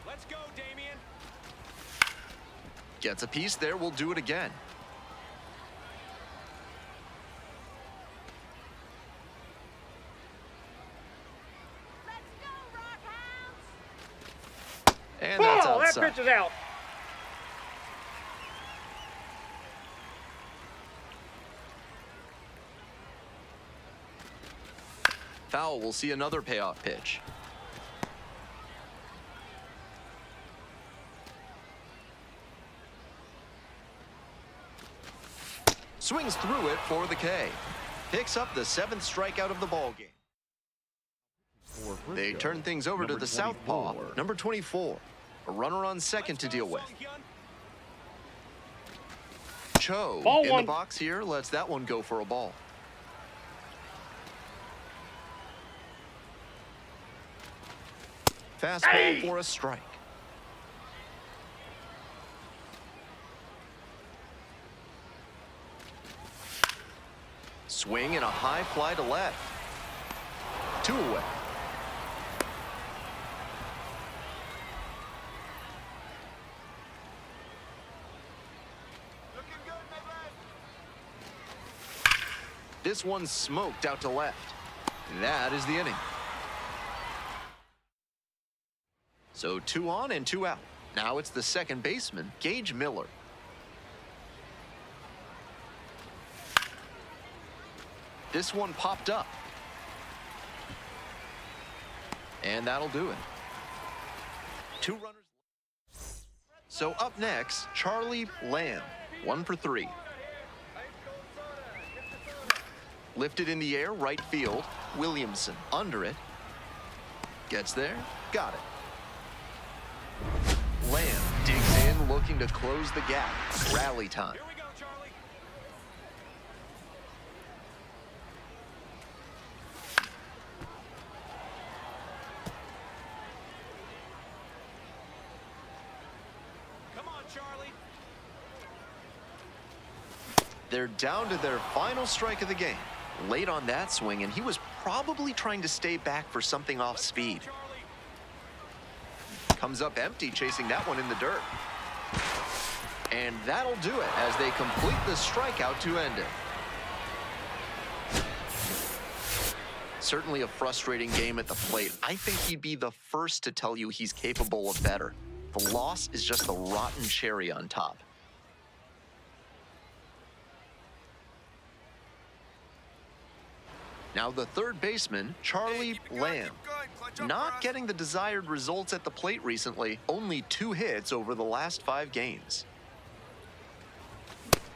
Let's go, Damien. Gets a piece there, we'll do it again. Let's go, Rockhounds! And that's Ball, that outside. pitch is out. Foul will see another payoff pitch. Swings through it for the K. Picks up the 7th strikeout of the ballgame. They turn things over to the southpaw, number 24. A runner on second to deal with. Cho Ball in one. the box here lets that one go for a ball. Fastball Hey! for a strike. Swing and a high fly to left. 2 away. This one's smoked out to left. That is the inning. So 2 on and 2 out. Now it's the second baseman, Gage Miller. This one popped up. And that'll do it. 2 runners. So up next, Charlie Lamb, 1 for 3. Lifted in the air, right field. Williamson under it. Gets there, got it. Lamb digs in, looking to close the gap. Rally time. Here we go, Charlie. Come on, Charlie. They're down to their final strike of the game. Late on that swing, and he was probably trying to stay back for something off speed. Charlie. Comes up empty, chasing that one in the dirt. And that'll do it as they complete the strikeout to end it. Certainly a frustrating game at the plate. I think he'd be the first to tell you he's capable of better. The loss is just the rotten cherry on top. Now the third baseman, Charlie Lamb. Not getting the desired results at the plate recently. Only 2 hits over the last 5 games.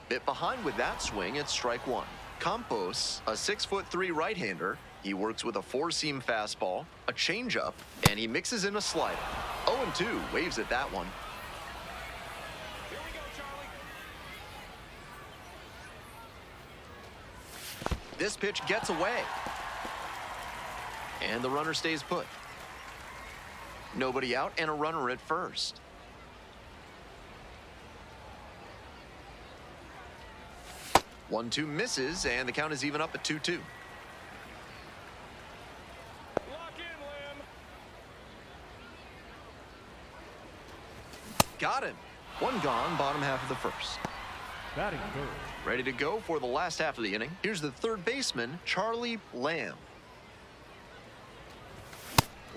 Bit behind with that swing at strike 1. Campos, a 6'3" right-hander. He works with a 4-seam fastball, a changeup, and he mixes in a slider. 0-2, waves at that one. Here we go, Charlie. This pitch gets away. And the runner stays put. Nobody out and a runner at first. One-two misses, and the count is even up at 2-2. Lock in, Lamb. Got him. 1 gone, bottom half of the first. Batting third. Ready to go for the last half of the inning. Here's the third baseman, Charlie Lamb.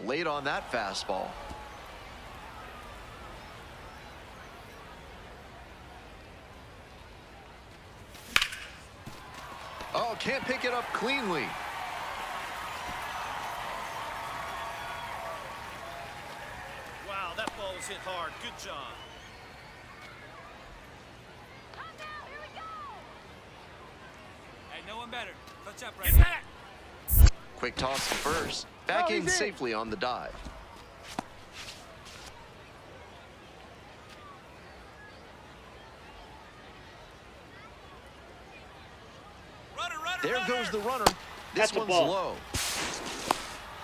Late on that fastball. Oh, can't pick it up cleanly. was hit hard. Good job. Hot now, here we go. Hey, no one better. Clutch up right now. Quick toss to first. Back Oh, in he's in. safely on the dive. Runner, runner, There runner. goes the runner. This That's a one's ball. low.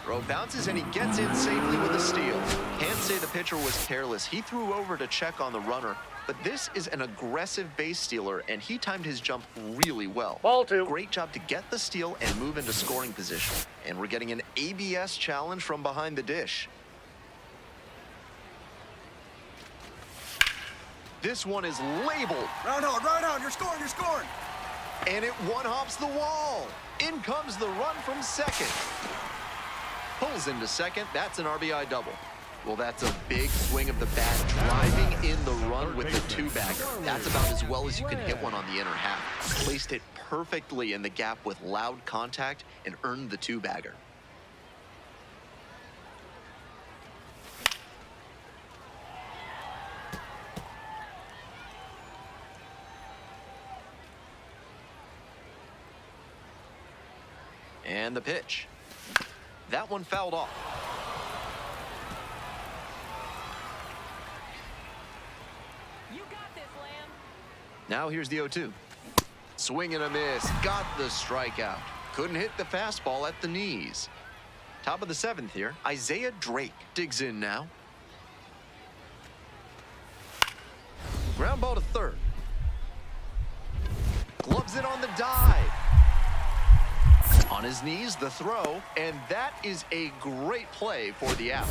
Throw bounces and he gets in safely with a steal. Can't say the pitcher was careless. He threw over to check on the runner, but this is an aggressive base stealer and he timed his jump really well. Ball two. Great job to get the steal and move into scoring position. And we're getting an ABS challenge from behind the dish. This one is labeled. Round on, you're scoring. And it one-hops the wall. In comes the run from second. Pulls into second. That's an RBI double. Well, that's a big swing of the bat, driving in the run with the two-bagger. That's about as well as you can hit one on the inner half. Placed it perfectly in the gap with loud contact and earned the two-bagger. And the pitch. That one fouled off. You got this, Lamb. Now here's the 0-2. Swing and a miss. Got the strikeout. Couldn't hit the fastball at the knees. Top of the seventh here. Isaiah Drake digs in now. Ground ball to third. Gloves it on the dive. On his knees, the throw, and that is a great play for the out.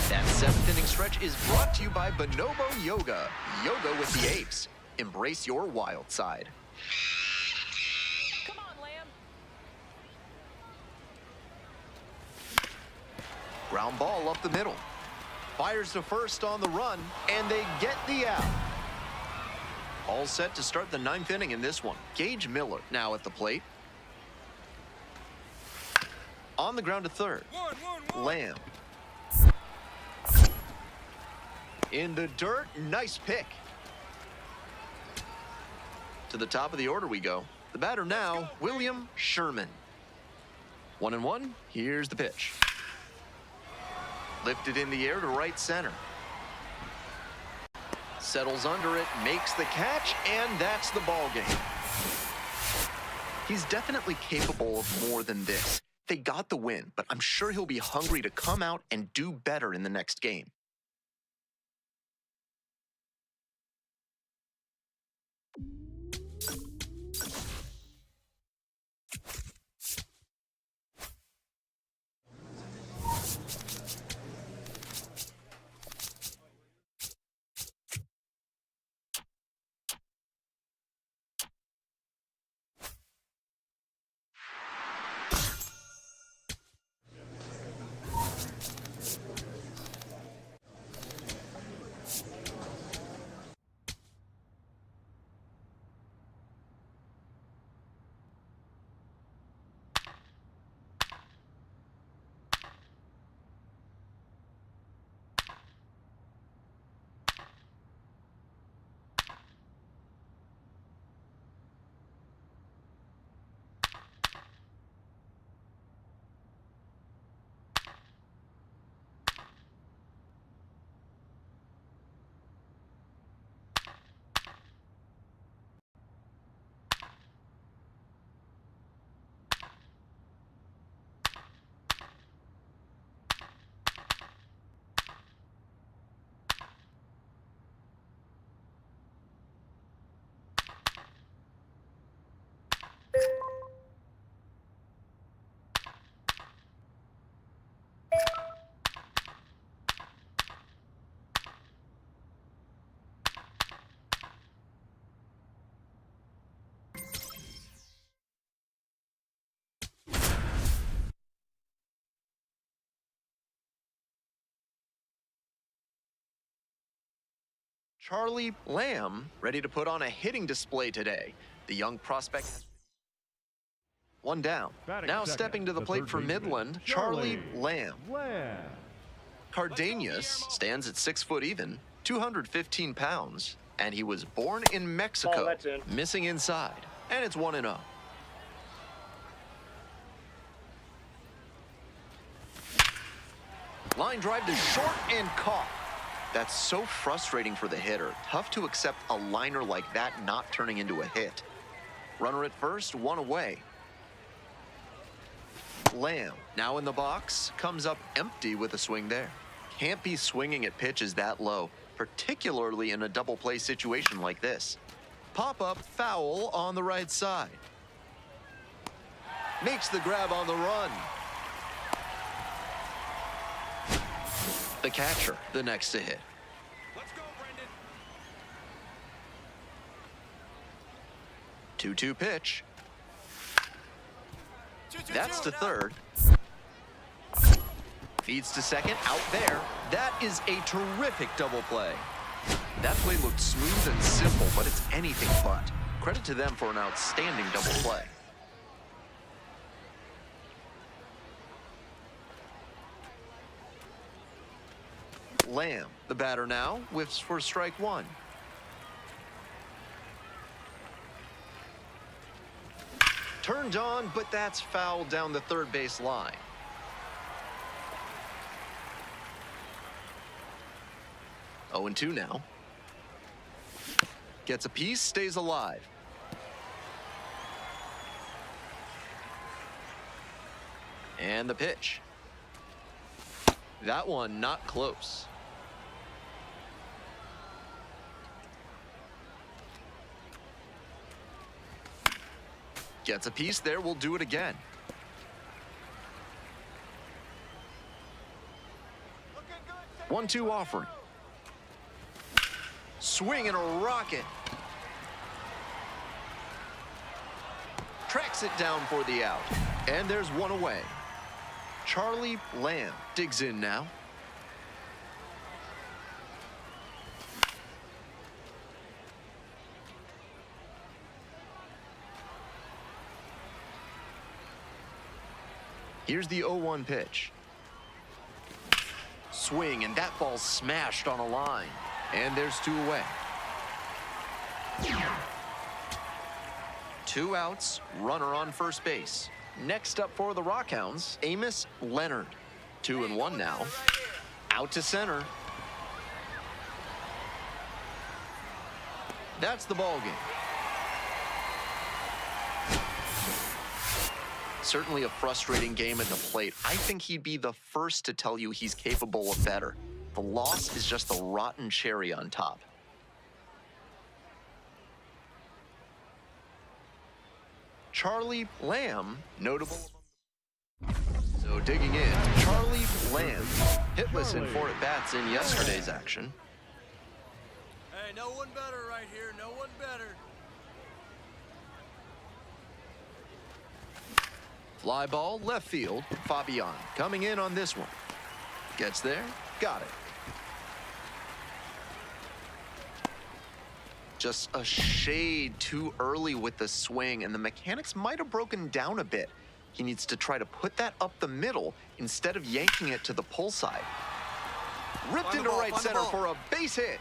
That seventh inning stretch is brought to you by Bonobo Yoga. Yoga with the apes. Embrace your wild side. Come on, Lamb. Ground ball up the middle. Fires to first on the run, and they get the out. All set to start the ninth inning in this one. Gage Miller now at the plate. On the ground to third. Lamb. In the dirt, nice pick. To the top of the order we go. The batter now, William Sherman. 1-1, here's the pitch. Lifted in the air to right center. Settles under it, makes the catch, and that's the ball game. He's definitely capable of more than this. They got the win, but I'm sure he'll be hungry to come out and do better in the next game. Charlie Lamb ready to put on a hitting display today. The young prospect has one down. Batting Now second, stepping to the plate third for baseman, Midland, Charlie Lamb. Cardenas stands at 6 foot even, 215 pounds, and he was born in Mexico, Oh, that's in. missing inside, and it's 1-0. Line drive to short and caught. That's so frustrating for the hitter. Tough to accept a liner like that not turning into a hit. Runner at first, 1 away. Lamb, now in the box, comes up empty with a swing there. Can't be swinging at pitches that low, particularly in a double play situation like this. Pop-up foul on the right side. Makes the grab on the run. The catcher, the next to hit. Let's go, Brendan. 2-2 pitch. 2-2-2. That's to third. Feeds to second, out there. That is a terrific double play. That play looked smooth and simple, but it's anything but. Credit to them for an outstanding double play. Lamb, the batter now, whiffs for strike 1. Turned on, but that's fouled down the third base line. Oh, 0-2 now. Gets a piece, stays alive. And the pitch. That one not close. Gets a piece there, we'll do it again. Looking good. 1-2 offering. Swing and a rocket. Tracks it down for the out. And there's 1 away. Charlie Lamb digs in now. Here's the 0-1 pitch. Swing, and that ball's smashed on a line. And there's 2 away. 2 outs, runner on first base. Next up for the Rockhounds, Amos Leonard. 2-1 now. Out to center. That's the ball game. Certainly a frustrating game at the plate. I think he'd be the first to tell you he's capable of better. The loss is just the rotten cherry on top. Charlie Lamb, notable. So digging in, Charlie Lamb. Hitless in 4 at-bats in yesterday's action. Hey, no one better right here. No one better. Fly ball, left field. Fabian coming in on this one. Gets there, got it. Just a shade too early with the swing, and the mechanics might have broken down a bit. He needs to try to put that up the middle instead of yanking it to the pull side. Ripped into right center for a base hit.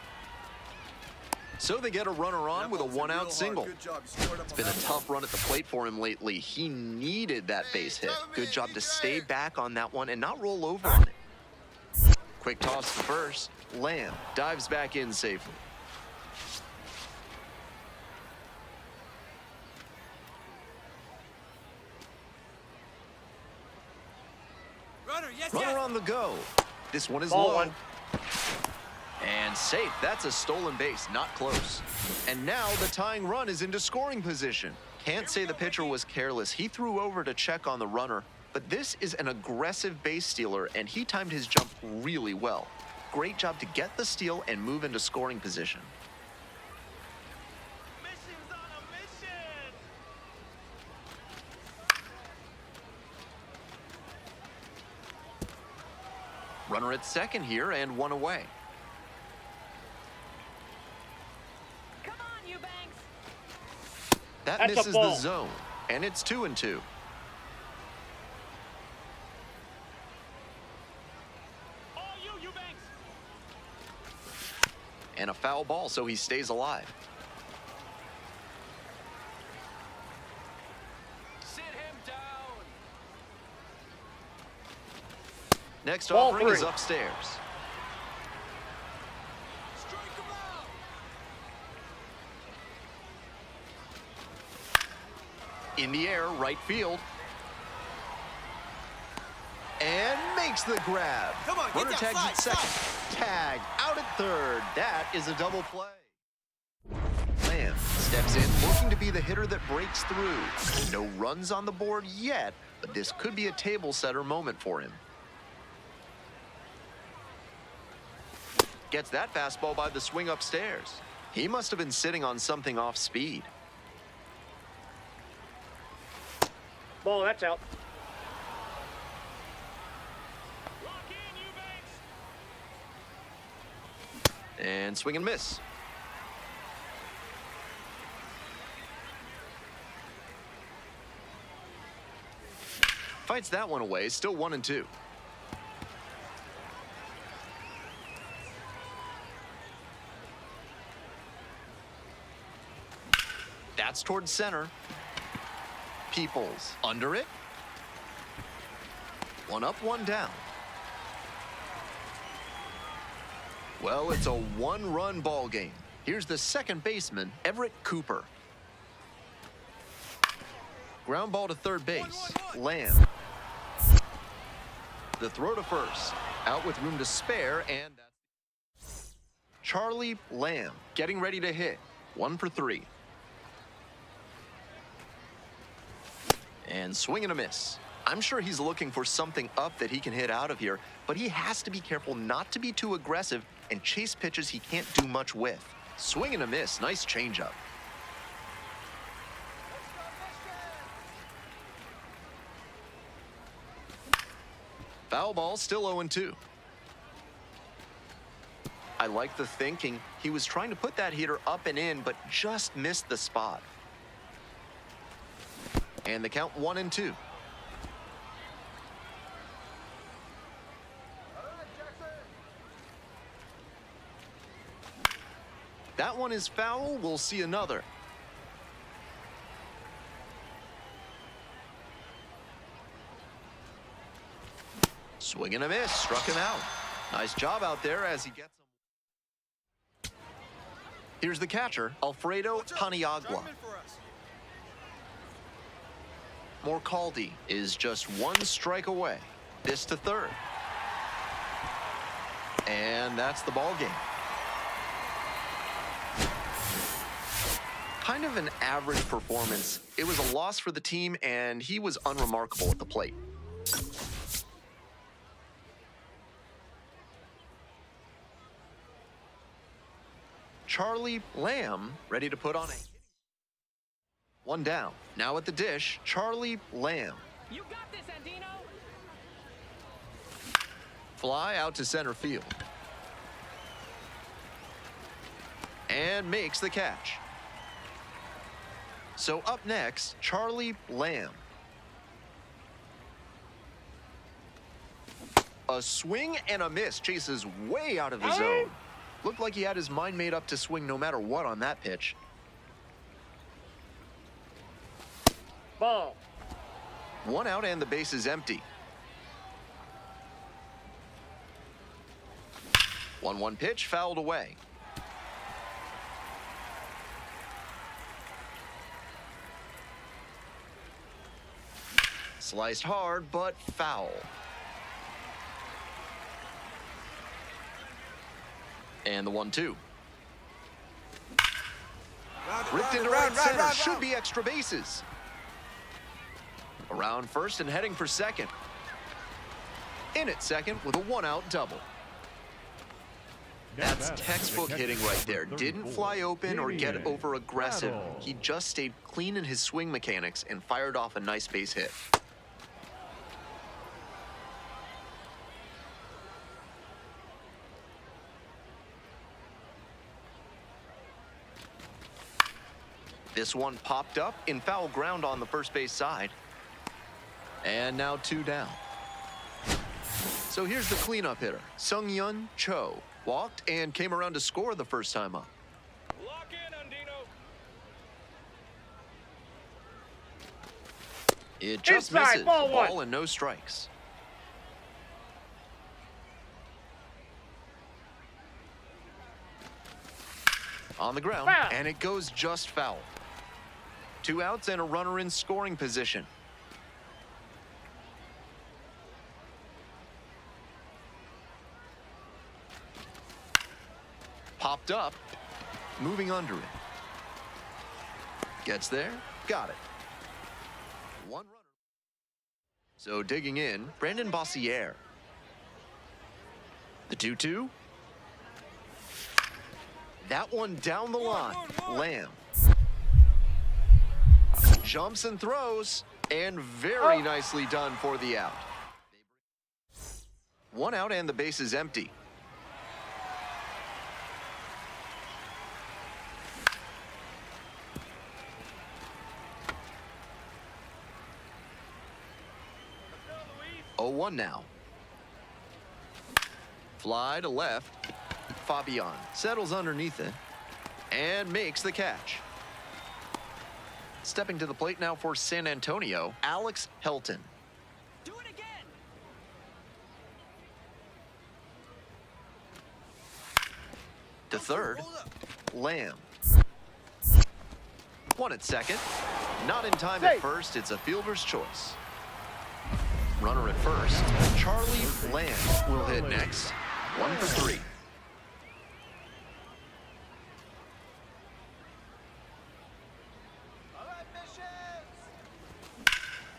So they get a runner on with a 1-out single. It's been a tough run at the plate for him lately. He needed that base hit. Good job to stay back on that one and not roll over on it. Quick toss to first. Lamb dives back in safely. Runner on the go. This one is Ball low. 1. And safe. That's a stolen base, not close. And now the tying run is into scoring position. Can't say the pitcher was careless. He threw over to check on the runner, but this is an aggressive base stealer, and he timed his jump really well. Great job to get the steal and move into scoring position. Mission's on a mission. Runner at second here and 1 away. Come on, Eubanks. That That's a misses the ball. zone, and it's 2-2. All you And a foul ball, so he stays alive. Sit him down. Next Ball offering is three. upstairs. Strike him out. In the air, right field. And makes the grab. Come on, get Runner that tags fly, at second. Tag out at third. That is a double play. Lamb steps in, looking to be the hitter that breaks through. No runs on the board yet, but this could be a table setter moment for him. Gets that fastball by the swing upstairs. He must have been sitting on something off speed. Ball, that's out. Lock in, Eubanks. And swing and miss. Fights that one away, still 1-2. That's towards center. Peoples under it. One up, one down. Well, it's a one-run ball game. Here's the second baseman, Everett Cooper. Ground ball to third base. Lamb. The throw to first. Out with room to spare, and that's Charlie Lamb getting ready to hit. 1 for 3. And swing and a miss. I'm sure he's looking for something up that he can hit out of here, but he has to be careful not to be too aggressive and chase pitches he can't do much with. Swing and a miss. Nice changeup. Foul ball, still 0-2. I like the thinking. He was trying to put that hitter up and in, but just missed the spot. And the count 1-2. That one is foul. We'll see another. Swing and a miss. Struck him out. Nice job out there as he gets him. Here's the catcher, Alfredo Paniagua. Morcaldi is just 1 strike away. This to third. And that's the ball game. Kind of an average performance. It was a loss for the team, and he was unremarkable at the plate. Charlie Lamb ready to put on a 1 down. Now at the dish, Charlie Lamb. You got this, Andino. Fly out to center field. And makes the catch. So up next, Charlie Lamb. A swing and a miss. Chases way out of the zone. Looked like he had his mind made up to swing no matter what on that pitch. Ball. 1 out and the base is empty. 1-1 pitch, fouled away. Sliced hard, but foul. And the 1-2. Ripped into right center. Should be extra bases. Around first and heading for second. In at second with a 1-out double. That's textbook hitting right there. Didn't fly open or get over aggressive. He just stayed clean in his swing mechanics and fired off a nice base hit. This one popped up in foul ground on the first base side. And now 2 down. So here's the cleanup hitter, Sung-Yun Cho. Walked and came around to score the first time up. Lock in, Undino. It just Inside, misses. ball one. Ball and no strikes. On the ground, Foul. and it goes just foul. 2 outs and a runner in scoring position. Popped up, moving under it. Gets there, got it. 1 runner. So digging in, Brandon Bossier. The 2-2. That one down the line. Lamb. Jumps and throws, and very nicely done for the out. 1 out and the base is empty. Let's go, Luis. 0-1 now. Fly to left. Fabian settles underneath it and makes the catch. Stepping to the plate now for San Antonio, Alex Helton. Do it again. To third, Lamb. 1 at second. Not in time at first. It's a fielder's choice. Runner at first. Charlie Lamb will hit next. 1 for 3.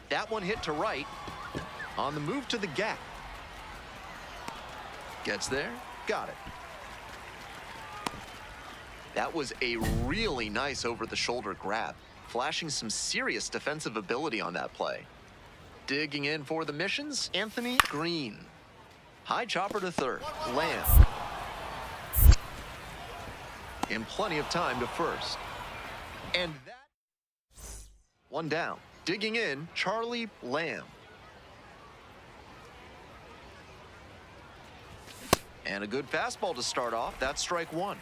That one hit to right. On the move to the gap. Gets there. Got it. That was a really nice over-the-shoulder grab, flashing some serious defensive ability on that play. Digging in for the missions, Anthony Green. High chopper to third. Lamb. In plenty of time to first. And that... 1 down. Digging in, Charlie Lamb. And a good fastball to start off. That's strike 1.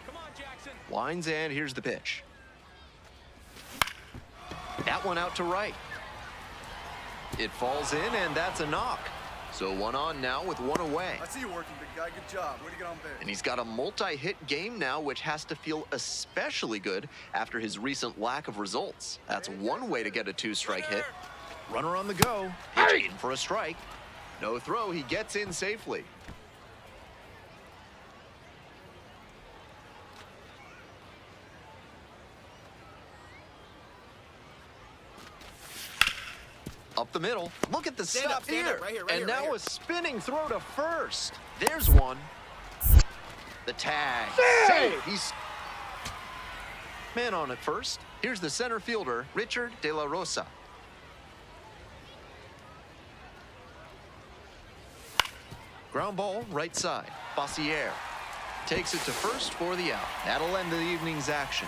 Come on, Jackson. Winds, and here's the pitch. That one out to right. It falls in, and that's a knock. So 1 on now with 1 away. I see you working, big guy. Good job. Way to get on base. And he's got a multi-hit game now, which has to feel especially good after his recent lack of results. That's one way to get a 2-strike hit. Runner on the go. Pitch in for a strike. No throw. He gets in safely. Up the middle. Look at the Stand setup up, stand here. up. Right here, and now right a spinning throw to first. There's one. The tag. Save. He's man on at first. Here's the center fielder, Richard De La Rosa. Ground ball, right side. Bossier takes it to first for the out. That'll end the evening's action.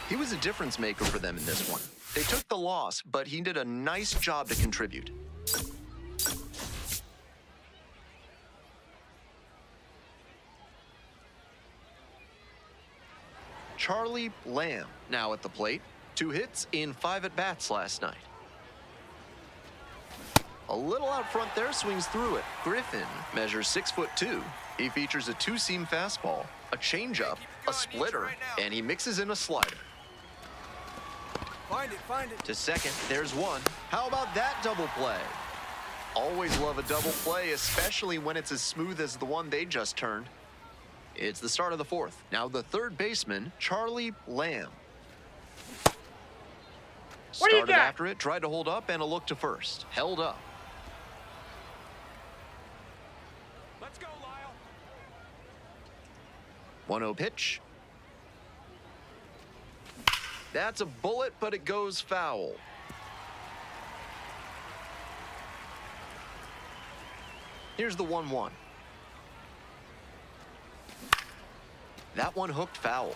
He was a difference maker for them in this one. They took the loss, but he did a nice job to contribute. Charlie Lamb now at the plate. 2 hits in 5 at-bats last night. A little out front there, swings through it. Griffin measures 6'2". He features a 2-seam fastball, a changeup, a splitter, and he mixes in a slider. Find it. To second, there's one. How about that double play? Always love a double play, especially when it's as smooth as the one they just turned. It's the start of the 4th. Now the third baseman, Charlie Lamb. What do you Started got? after it, tried to hold up, and a look to first. Held up. Let's go, Lyle. 1-0 pitch. That's a bullet, but it goes foul. Here's the 1-1. That one hooked foul.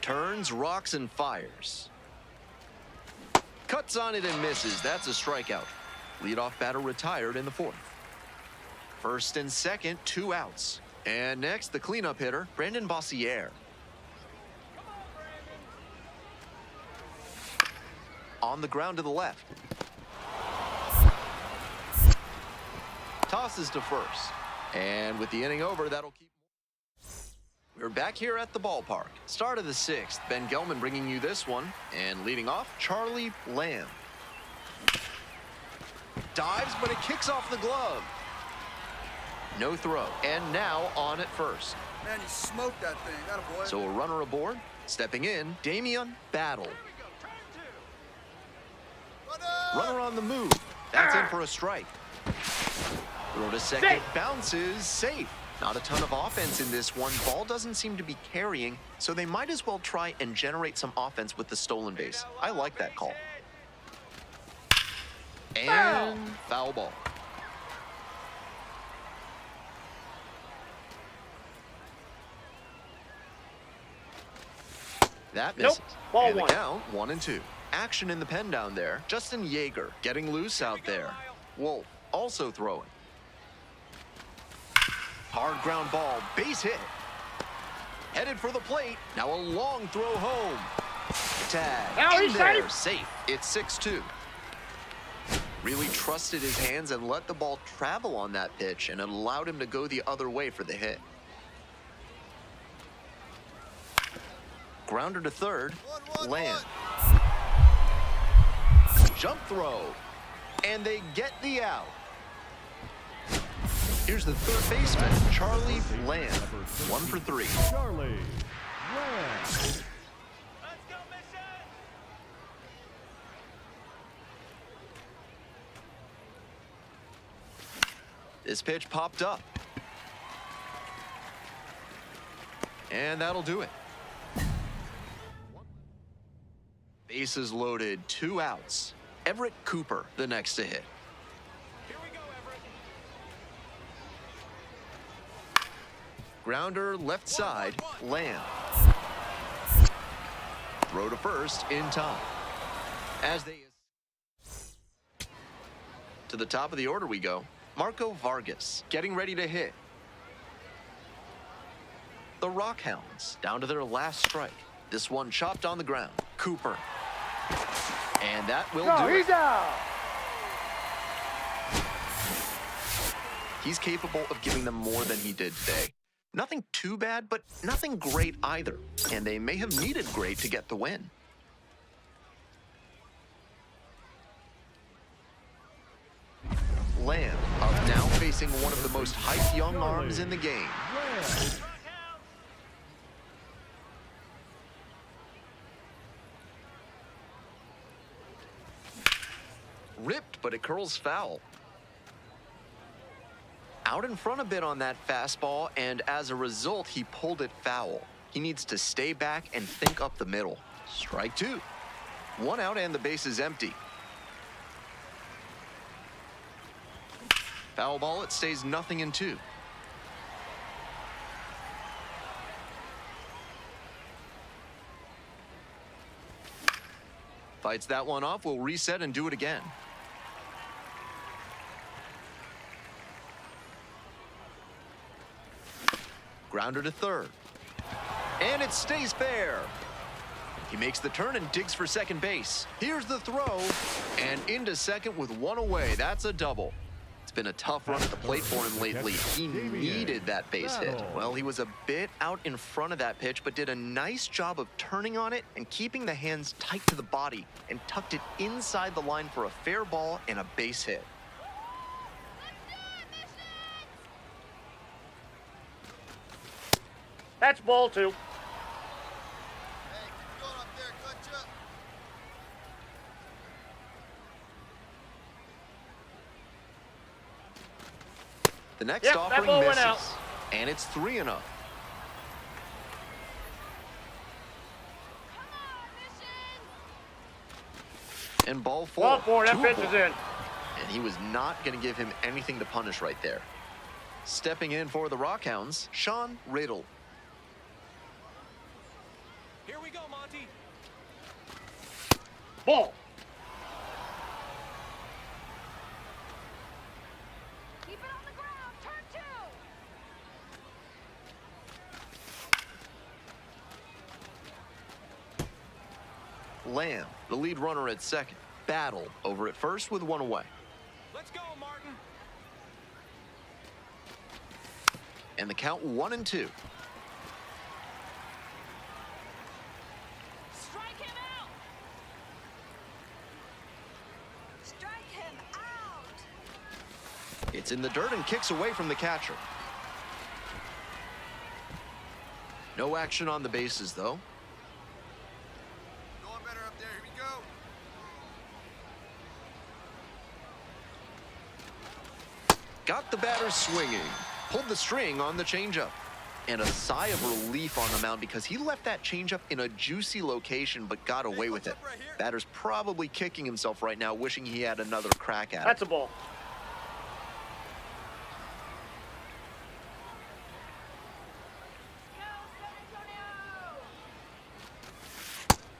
Turns, rocks, and fires. Cuts on it and misses. That's a strikeout. Leadoff batter retired in the fourth. First and second, 2 outs. And next, the cleanup hitter, Brandon Bossier. On the ground to the left. Tosses to first. And with the inning over, that'll keep... We're back here at the ballpark. Start of the 6th. Ben Gelman bringing you this one. And leading off, Charlie Lamb. Dives, but it kicks off the glove. No throw. And now on at first. Man, you smoked that thing. Attaboy. So a runner aboard. Stepping in, Damian Battle. Runner on the move. That's in for a strike. Throw to second. Safe. Bounces. Safe. Not a ton of offense in this one. Ball doesn't seem to be carrying, so they might as well try and generate some offense with the stolen base. I like that call. And foul ball. That misses. Nope. Ball and the one. count, 1-2. Action in the pen down there. Justin Yeager getting loose out there. Wolf also throwing. Hard ground ball, base hit. Headed for the plate. Now a long throw home. Tag. Now in he's there. safe. Safe. It's 6-2. Really trusted his hands and let the ball travel on that pitch, and it allowed him to go the other way for the hit. Grounder to third. Lamb. Jump throw. And they get the out. Here's the third baseman, Charlie Lamb. 1 for 3. Charlie Lamb. Let's go, mission! This pitch popped up. And that'll do it. Bases loaded, 2 outs. Everett Cooper, the next to hit. Here we go, Everett. Grounder left side, Lamb. Throw to first in time. As they... To the top of the order we go. Marco Vargas getting ready to hit. The Rockhounds down to their last strike. This one chopped on the ground. Cooper. And that will do it. He's out. He's capable of giving them more than he did today. Nothing too bad, but nothing great either. And they may have needed great to get the win. Lamb up now facing one of the most hyped young arms in the game. Ripped, but it curls foul. Out in front a bit on that fastball, and as a result, he pulled it foul. He needs to stay back and think up the middle. Strike 2. 1 out and the base is empty. Foul ball, it stays 0-2. Fights that one off, we'll reset and do it again. Grounder to third. And it stays fair. He makes the turn and digs for second base. Here's the throw, and into second with 1 away. That's a double. It's been a tough run at the plate for him lately. He needed that base hit. Well, he was a bit out in front of that pitch, but did a nice job of turning on it and keeping the hands tight to the body and tucked it inside the line for a fair ball and a base hit. That's ball 2. Hey, keep going up there, clutch up. The next Yep, that offering ball went misses. out. And it's 3-0. And ball 4. Ball 4, that pitch 2-4. is in. And he was not going to give him anything to punish right there. Stepping in for the Rockhounds, Sean Riddle. Here we go, Monty. Ball. Keep it on the ground. Turn 2. Lamb, the lead runner at second. Battle over at first with one away. Let's go, Martin. And the count 1-2. Strike him out. Strike him out. It's in the dirt and kicks away from the catcher. No action on the bases, though. Going better up there. Here we go. Got the batter swinging. Pulled the string on the changeup. And a sigh of relief on the mound because he left that changeup in a juicy location but got away with it. Batter's probably kicking himself right now, wishing he had another crack at it. That's a ball. Go, San Antonio.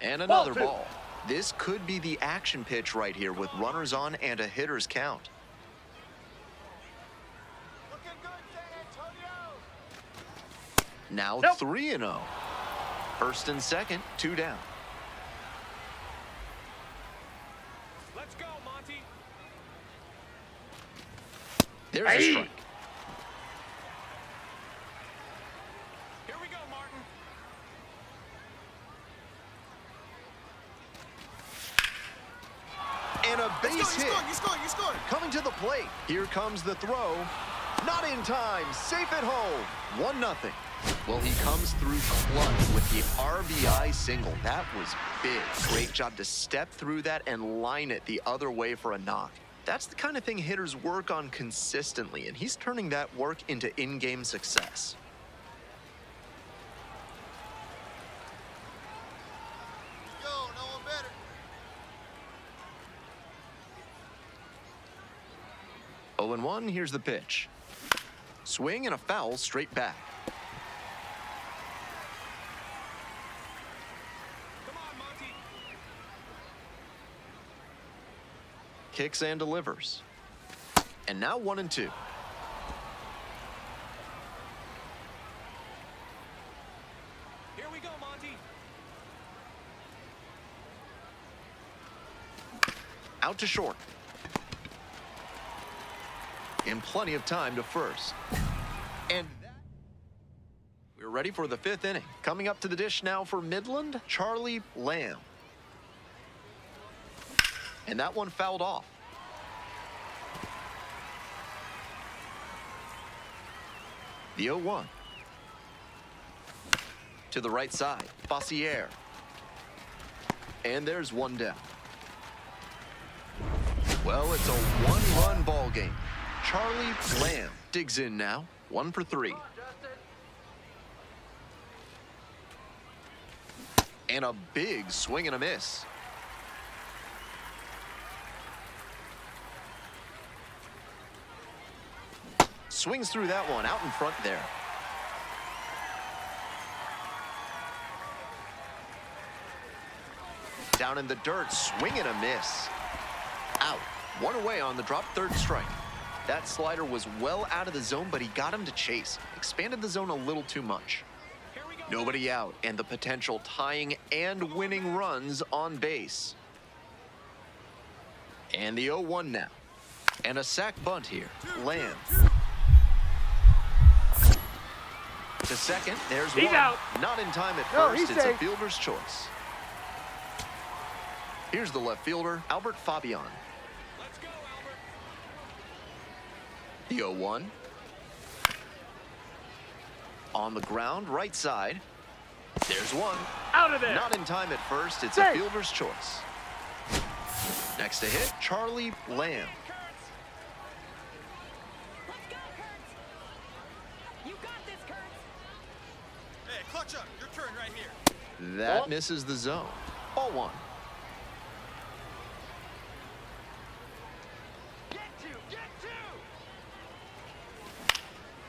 And another Ball 2. ball. This could be the action pitch right here with runners on and a hitter's count. Looking good, San Antonio. Now Nope. 3-0. First and second, 2 down. Let's go, Monty. There's a Hey. strike. Here we go, Martin. And a base hit. You scored. Coming to the plate. Here comes the throw. Not in time. Safe at home. 1-0. Well, he comes through clutch with the RBI single. That was big. Great job to step through that and line it the other way for a knock. That's the kind of thing hitters work on consistently, and he's turning that work into in-game success. Go, no one better. Oh, 0-1, here's the pitch. Swing and a foul straight back. Come on, Monty. Kicks and delivers. And now 1-2. Here we go, Monty. Out to short. And plenty of time to first. And we're ready for the 5th inning. Coming up to the dish now for Midland, Charlie Lamb. And that one fouled off. The 0-1. To the right side, Bossier. And there's one down. Well, it's a one-run ball game. Charlie Lamb digs in now, 1 for 3. And a big swing and a miss. Swings through that one out in front there. Down in the dirt, swing and a miss. Out. One away on the drop, 3rd strike. That slider was well out of the zone, but he got him to chase. Expanded the zone a little too much. Here we go. Nobody out, and the potential tying and winning runs on base. And the 0-1 now. And a sac bunt here. Lamb. To second, there's He's one. out. Not in time at No, first. he's It's a safe. fielder's choice. Here's the left fielder, Albert Fabian. Let's go, Albert. The 0-1. On the ground, right side. There's one. Out of there. Not in time at first. It's a Safe. fielder's choice. Next to hit, Charlie Lamb. Kurtz. Let's go, Kurtz. You got this, Kurtz. Hey, clutch up. Your turn right here. That Ball. misses the zone. Ball 1. Yeah,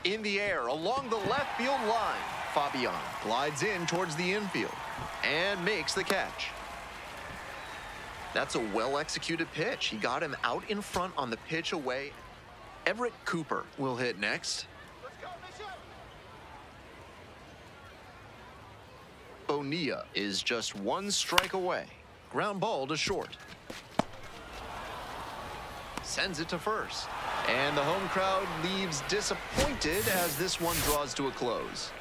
In the air, along the left field line, Fabian glides in towards the infield and makes the catch. That's a well-executed pitch. He got him out in front on the pitch away. Everett Cooper will hit next. Let's go, Bishop. Bonilla is just one strike away. Ground ball to short. Sends it to first. And the home crowd leaves disappointed as this one draws to a close.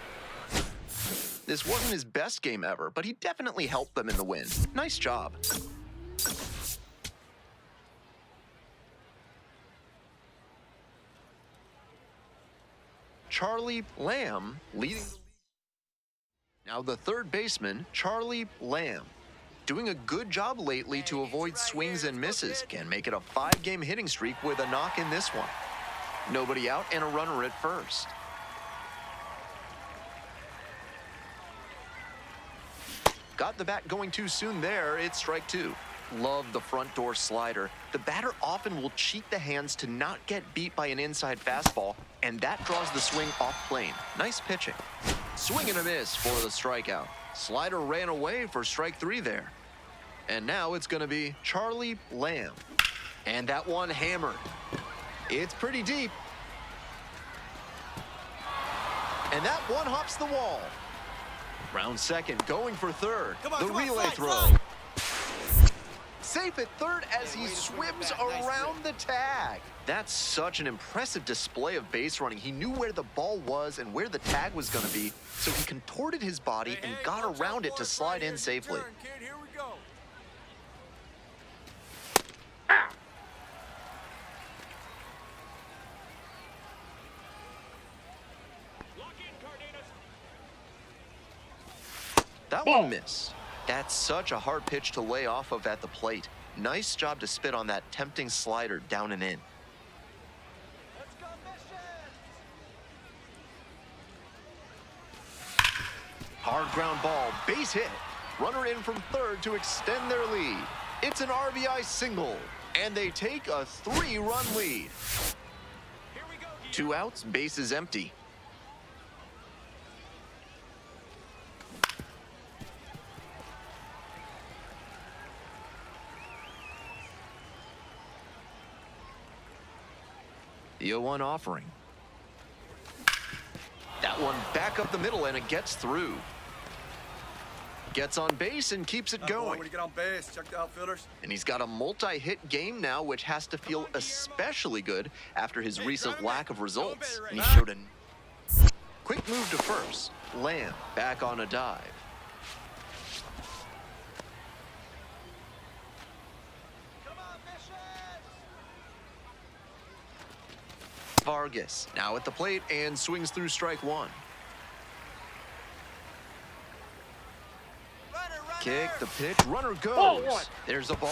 This wasn't his best game ever, but he definitely helped them in the win. Nice job. Charlie Lamb leading the league. Now the third baseman, Charlie Lamb. Doing a good job lately to avoid swings and misses. Can make it a 5-game hitting streak with a knock in this one. Nobody out and a runner at first. Got the bat going too soon there. It's strike 2. Love the front door slider. The batter often will cheat the hands to not get beat by an inside fastball, and that draws the swing off plane. Nice pitching. Swing and a miss for the strikeout. Slider ran away for strike 3 there. And now it's going to be Charlie Lamb. And that one hammered. It's pretty deep. And that one hops the wall. Round second, going for third. The relay throw. Safe at third as he swims around the tag. That's such an impressive display of base running. He knew where the ball was and where the tag was going to be, so he contorted his body and got around it to slide in safely. Here we go. That one missed. That's such a hard pitch to lay off of at the plate. Nice job to spit on that tempting slider down and in. Let's go, Bishop. Hard ground ball, base hit. Runner in from third to extend their lead. It's an RBI single, and they take a 3-run lead. Here we go, 2 outs, bases empty. The 0-1 offering. That one back up the middle, and it gets through. Gets on base and keeps it going. When you get on base, check the outfielders. And he's got a multi-hit game now, which has to feel especially good after his recent lack of results. And he showed a quick move to first. Lamb back on a dive. Come on, Bishop. Vargas now at the plate and swings through strike 1. Kick, the pitch, runner Ball goes. one. There's a ball.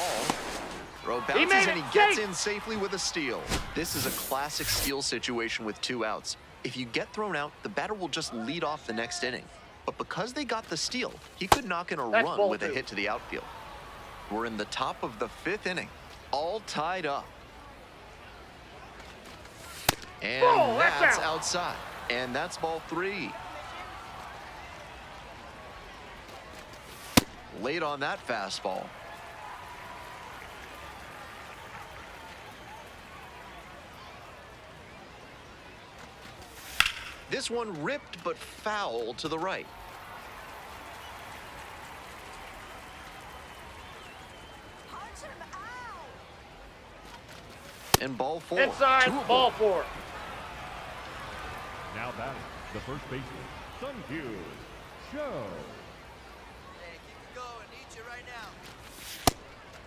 Throw made bounces it and he gets safe. in safely with a steal. This is a classic steal situation with 2 outs. If you get thrown out, the batter will just lead off the next inning. But because they got the steal, he could knock in a That's run ball with a 2. hit to the outfield. We're in the top of the 5th inning, all tied up. And Ball, that's out. outside. And that's ball 3. Late on that fastball. This one ripped but foul to the right. Punch him out. And ball 4. Inside, 2 ball 4. Now batting, the first baseman, Sunfuse, Show. Hey, keep it going. Need you right now.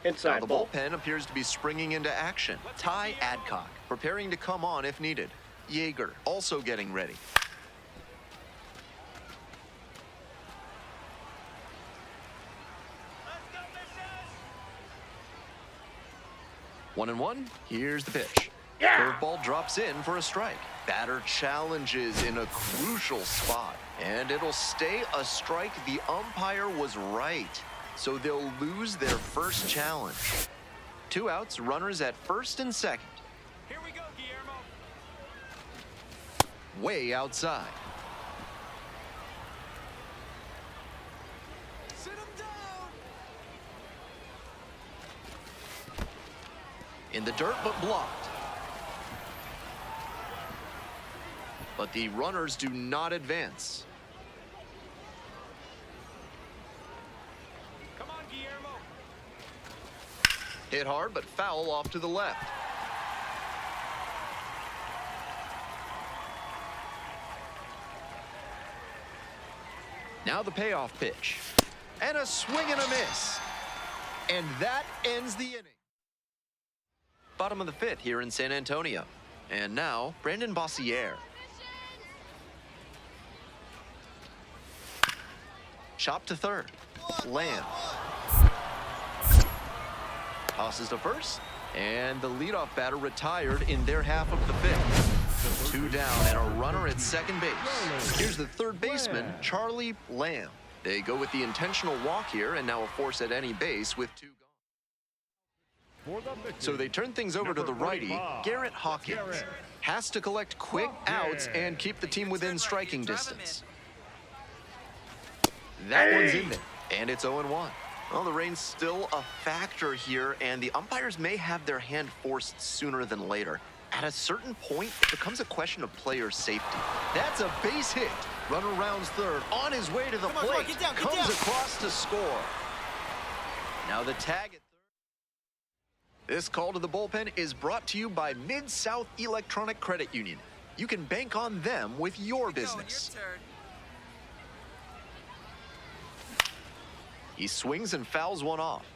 Now Inside, the ball. bullpen appears to be springing into action. Ty Adcock preparing to come on if needed. Yeager also getting ready. Let's go, Bishop. 1-1. Here's the pitch. Yeah. Curveball drops in for a strike. Batter challenges in a crucial spot, and it'll stay a strike. The umpire was right, so they'll lose their first challenge. 2 outs, runners at first and second. Here we go, Guillermo. way outside. Sit him down. In the dirt, but blocked. But the runners do not advance. Come on, Guillermo. Hit hard, but foul off to the left. Now the payoff pitch. And a swing and a miss. And that ends the inning. Bottom of the fifth here in San Antonio. And now, Brandon Bossier. Chop to third. Lamb. Tosses to first. And the leadoff batter retired in their half of the fifth. 2 down and a runner at second base. Here's the third baseman, Charlie Lamb. They go with the intentional walk here and now a force at any base with 2 gone. So they turn things over to the righty, Garrett Hawkins. Has to collect quick outs and keep the team within striking distance. That one's in there, and it's 0-1. Well, the rain's still a factor here, and the umpires may have their hand forced sooner than later. At a certain point, it becomes a question of player safety. That's a base hit. Runner rounds third, on his way to the plate. get down, Comes across to score. Now the tag at third. This call to the bullpen is brought to you by Mid-South Electronic Credit Union. You can bank on them with your business. Your turn. He swings and fouls one off.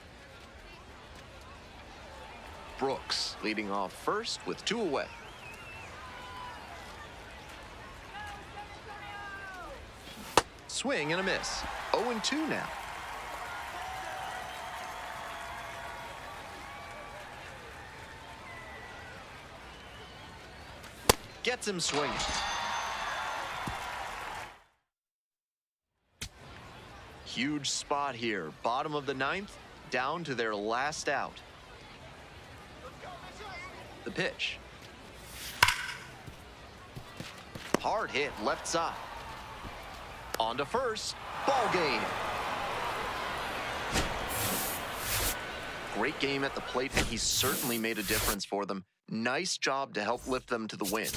Brooks leading off first with 2 away. Swing and a miss. 0-2 now. Gets him swinging. Huge spot here. Bottom of the 9th, down to their last out. The pitch. Hard hit left side. On to first. Ball game. Great game at the plate, and he certainly made a difference for them. Nice job to help lift them to the win.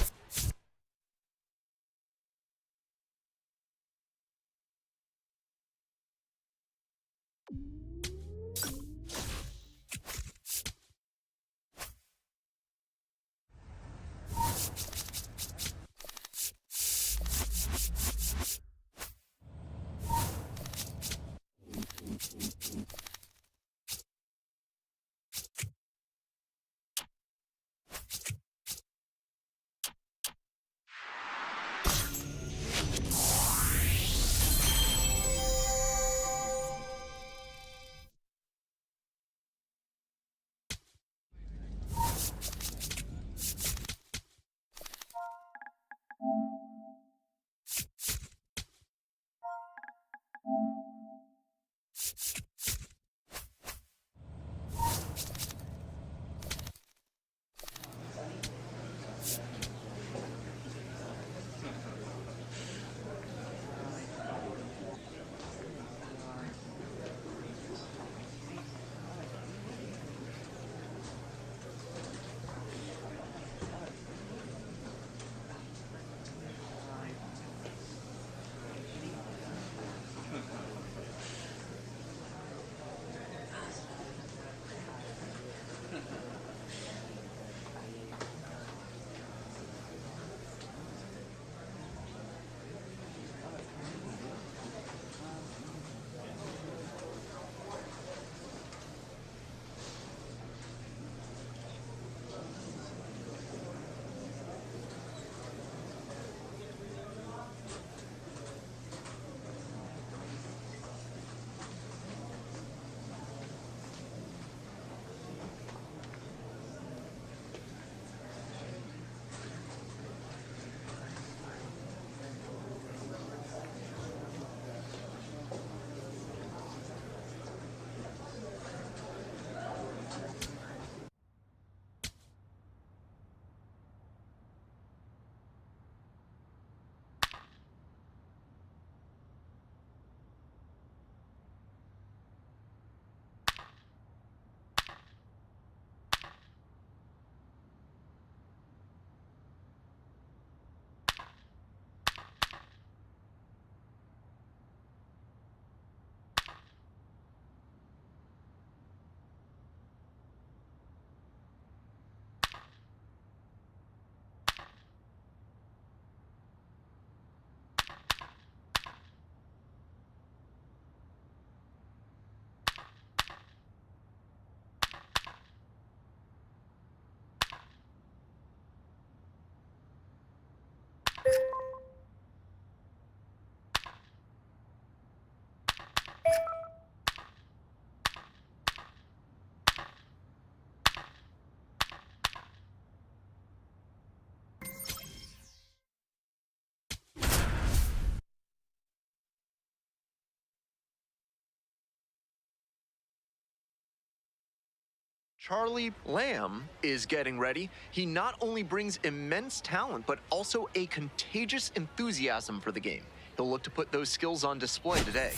Charlie Lamb is getting ready. He not only brings immense talent, but also a contagious enthusiasm for the game. He'll look to put those skills on display today.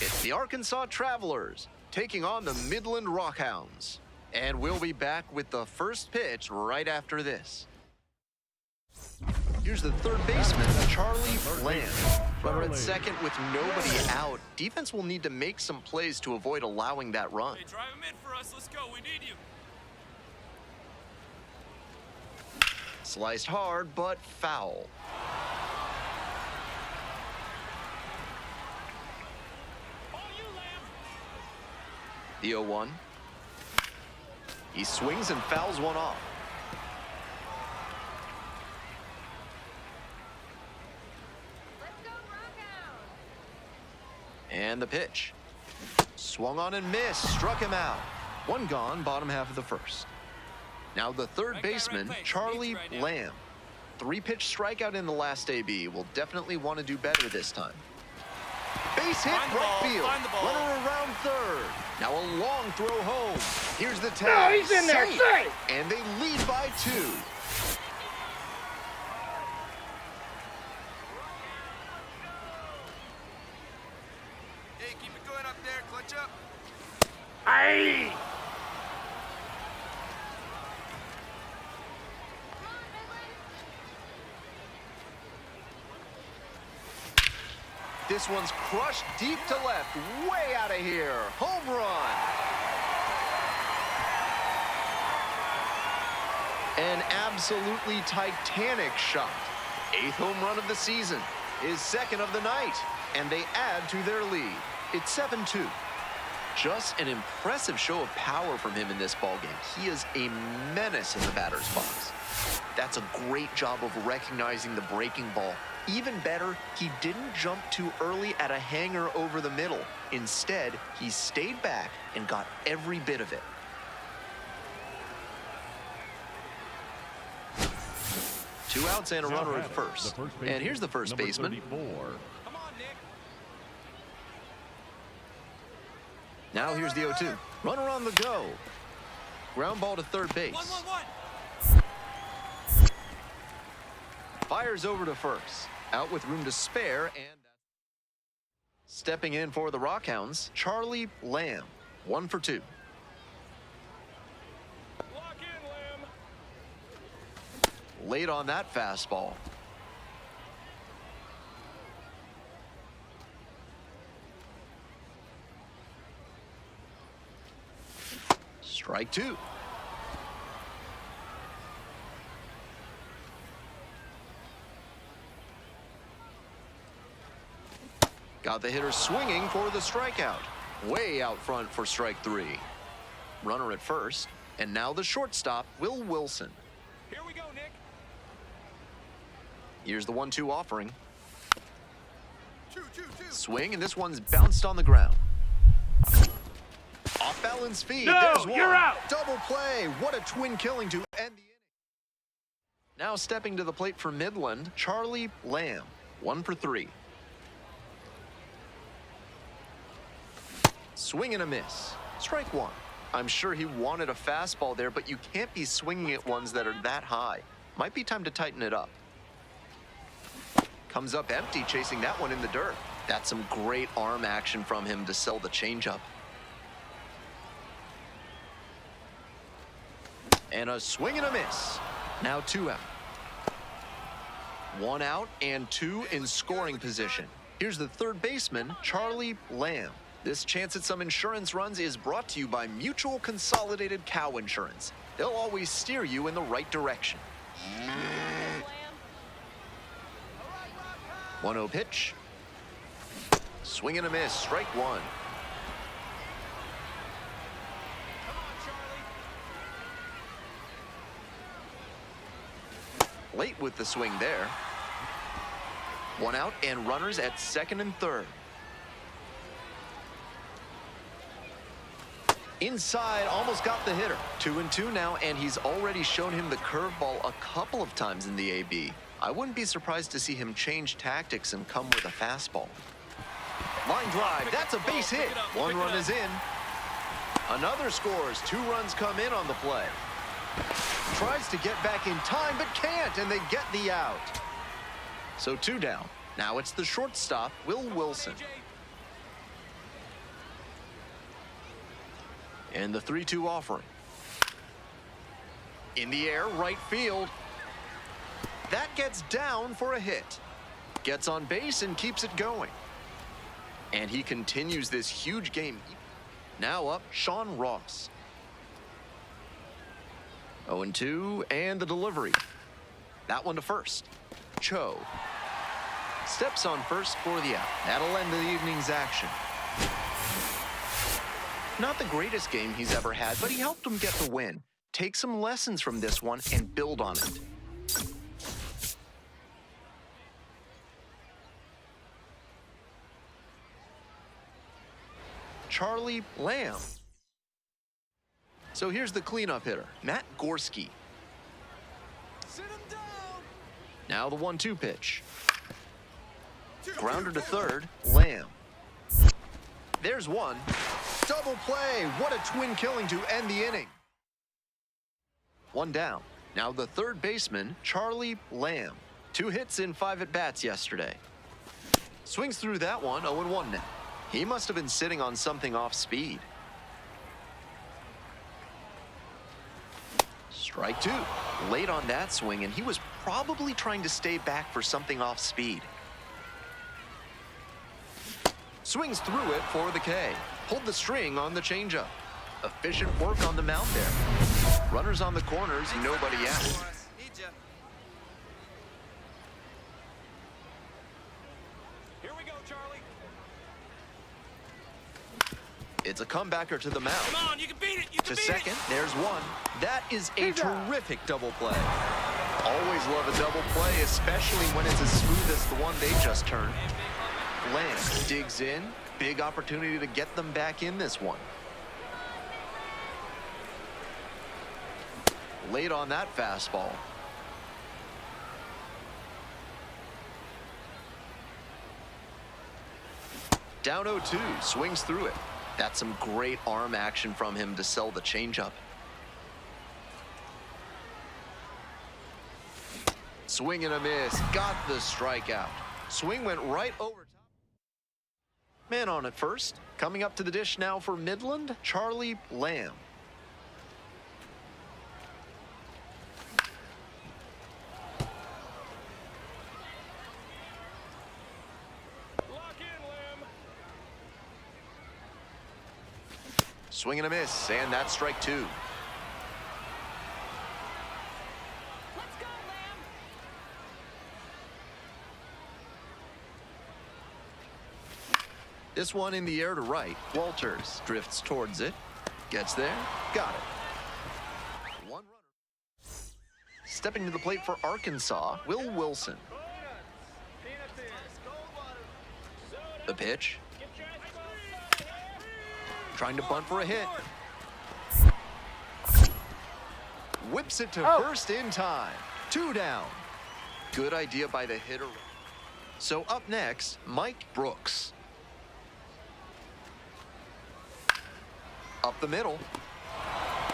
It's the Arkansas Travelers taking on the Midland Rockhounds. And we'll be back with the first pitch right after this. Here's the third baseman, Charlie Lamb. Runner at second with nobody out. Defense will need to make some plays to avoid allowing that run. Hey, drive him in for us. Let's go. We need you. Sliced hard, but foul. All you, Lamb. The 0-1. He swings and fouls one off. Let's go, Rockhound. And the pitch. Swung on and missed, struck him out. One gone, bottom half of the first. Now the third Right guy, right baseman, place. Charlie Needs right now. Lamb. 3-pitch strikeout in the last AB. Will definitely want to do better this time. Base hit, Find the right ball, field. find the ball. Runner around third. Now a long throw home. Here's the No, tag. he's in there. Safe. Safe. And they lead by 2. Hey, keep it going up there. Clutch up. Aye. Come on, Midland. This one's crushed deep to left, way out of here. Home run. An absolutely titanic shot. 8th home run of the season, his 2nd of the night, and they add to their lead. It's 7-2. Just an impressive show of power from him in this ballgame. He is a menace in the batter's box. That's a great job of recognizing the breaking ball. Even better, he didn't jump too early at a hanger over the middle. Instead, he stayed back and got every bit of it. Two outs and a Now runner at batting, first. the first And here's the first number baseman. 34. Come on, Nick. Now here's the 0-2. Runner on the go. Ground ball to third base. 1-1-1. Fires over to first. Out with room to spare, and stepping in for the Rockhounds, Charlie Lamb. 1 for 2. Lock in, Lamb. Late on that fastball. Strike 2. Got the hitter swinging for the strikeout. Way out front for strike 3. Runner at first, and now the shortstop, Will Wilson. Here we go, Nick. Here's the 1-2 offering. Two. Swing, and this one's bounced on the ground. Off balance feed. No, There's one. you're out. Double play. What a twin killing to end the inning. Now stepping to the plate for Midland, Charlie Lamb. 1 for 3. Swing and a miss. Strike 1. I'm sure he wanted a fastball there, but you can't be swinging at ones that are that high. Might be time to tighten it up. Comes up empty, chasing that one in the dirt. That's some great arm action from him to sell the changeup. And a swing and a miss. Now 2 out. 1 out and 2 in scoring position. Here's the third baseman, Charlie Lamb. This chance at some insurance runs is brought to you by Mutual Consolidated Cow Insurance. They'll always steer you in the right direction. Lamb. 1-0 pitch. Swing and a miss, strike 1. Come on, Charlie. Late with the swing there. 1 out and runners at second and third. Inside, almost got the hitter. 2-2 now, and he's already shown him the curveball a couple of times in the AB. I wouldn't be surprised to see him change tactics and come with a fastball. Line drive, that's a base hit. 1 run is in. Another scores. 2 runs come in on the play. Tries to get back in time, but can't, and they get the out. So 2 down. Now it's the shortstop, Will Wilson. And the 3-2 offering. In the air, right field. That gets down for a hit. Gets on base and keeps it going. And he continues this huge game. Now up, Sean Ross. 0-2, and the delivery. That one to first. Cho steps on first for the out. That'll end the evening's action. Not the greatest game he's ever had, but he helped him get the win. Take some lessons from this one and build on it. Charlie Lamb. So here's the cleanup hitter, Matt Gorski. Sit him down. Now the 1-2 pitch. Grounder to third, Lamb. There's one. Double play. What a twin killing to end the inning. 1 down. Now the third baseman, Charlie Lamb. 2 hits in 5 at-bats yesterday. Swings through that one, 0-1 now. He must have been sitting on something off speed. Strike 2. Late on that swing, and he was probably trying to stay back for something off speed. Swings through it for the K. Pulled the string on the changeup. Efficient work on the mound there. Runners on the corners, nobody out. Need ya. Here we go, Charlie. It's a comebacker to the mound. Come on, you can beat it. You To can beat second, it. there's one. That is a terrific double play. Always love a double play, especially when it's as smooth as the one they just turned. Lance digs in. Big opportunity to get them back in this one. Late on that fastball. Down 0-2, swings through it. That's some great arm action from him to sell the changeup. Swing and a miss, got the strikeout. Swing went right over top. Man on at first. Coming up to the dish now for Midland, Charlie Lamb. Lock in, Lamb. Swing and a miss, and that's strike 2. Let's go, Lamb. This one in the air to right. Walters drifts towards it. Gets there. Got it. 1 runner. Stepping to the plate for Arkansas, Will Wilson. The pitch. Trying to bunt for a hit. Whips it to first in time. 2 down. Good idea by the hitter. So up next, Mike Brooks. Up the middle.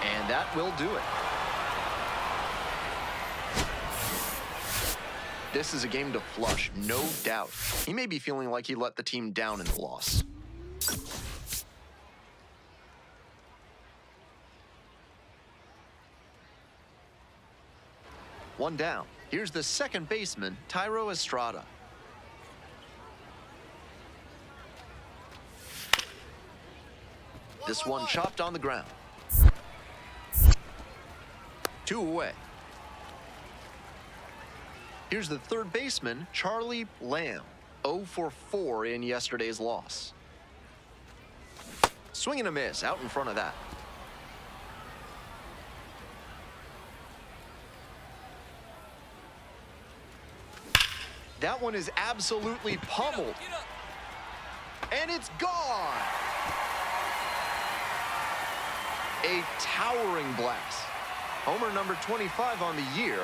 And that will do it. This is a game to flush, no doubt. He may be feeling like he let the team down in the loss. One down. Here's the second baseman, Tyro Estrada. This one chopped on the ground. 2 away. Here's the third baseman, Charlie Lamb. 0 for 4 in yesterday's loss. Swing and a miss out in front of that. That one is absolutely pummeled. Get up. And it's gone. A towering blast. Homer number 25 on the year.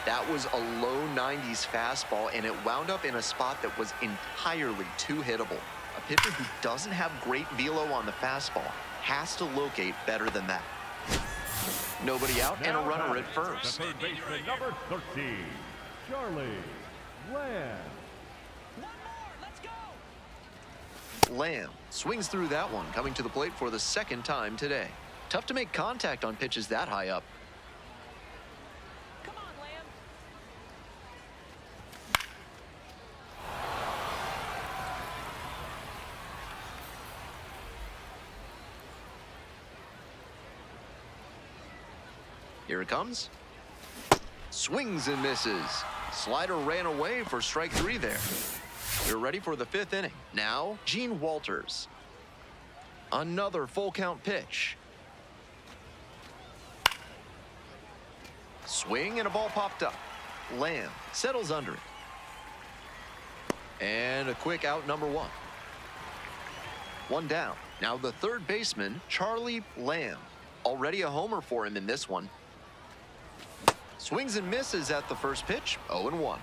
That was a low 90s fastball, and it wound up in a spot that was entirely too hittable. A pitcher who doesn't have great velo on the fastball has to locate better than that. Nobody out and a runner at The first. third baseman, number 13, Charlie Lamb. One more. Let's go. Lamb swings through that one, coming to the plate for the second time today. Tough to make contact on pitches that high up. Come on, Lamb. Here it comes. Swings and misses. Slider ran away for strike 3 there. We're ready for the 5th inning. Now, Gene Walters. Another full count pitch. Swing and a ball popped up. Lamb settles under it. And a quick out, number 1. One down. Now the third baseman, Charlie Lamb. Already a homer for him in this one. Swings and misses at the first pitch, 0-1.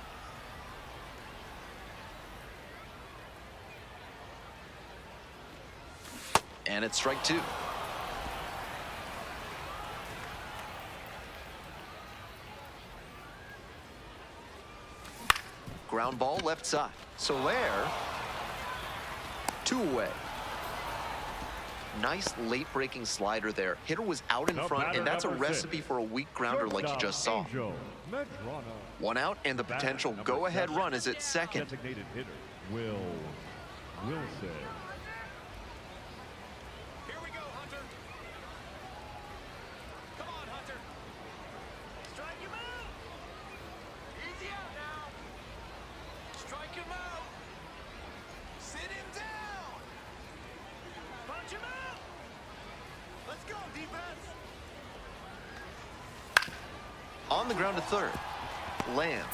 And it's strike 2. Ground ball left side. Soler, 2 away. Nice late breaking slider there. Hitter was out in front, and that's a recipe for a weak grounder like you just saw. One out, and the potential go-ahead run is at second. Designated hitter, Wilson. Here we go, Hunter. Come on, Hunter. Strike him out. Easy out now. Strike him out. Sit him down. Punch him out. Let's go, defense. On the ground to third. Lamb.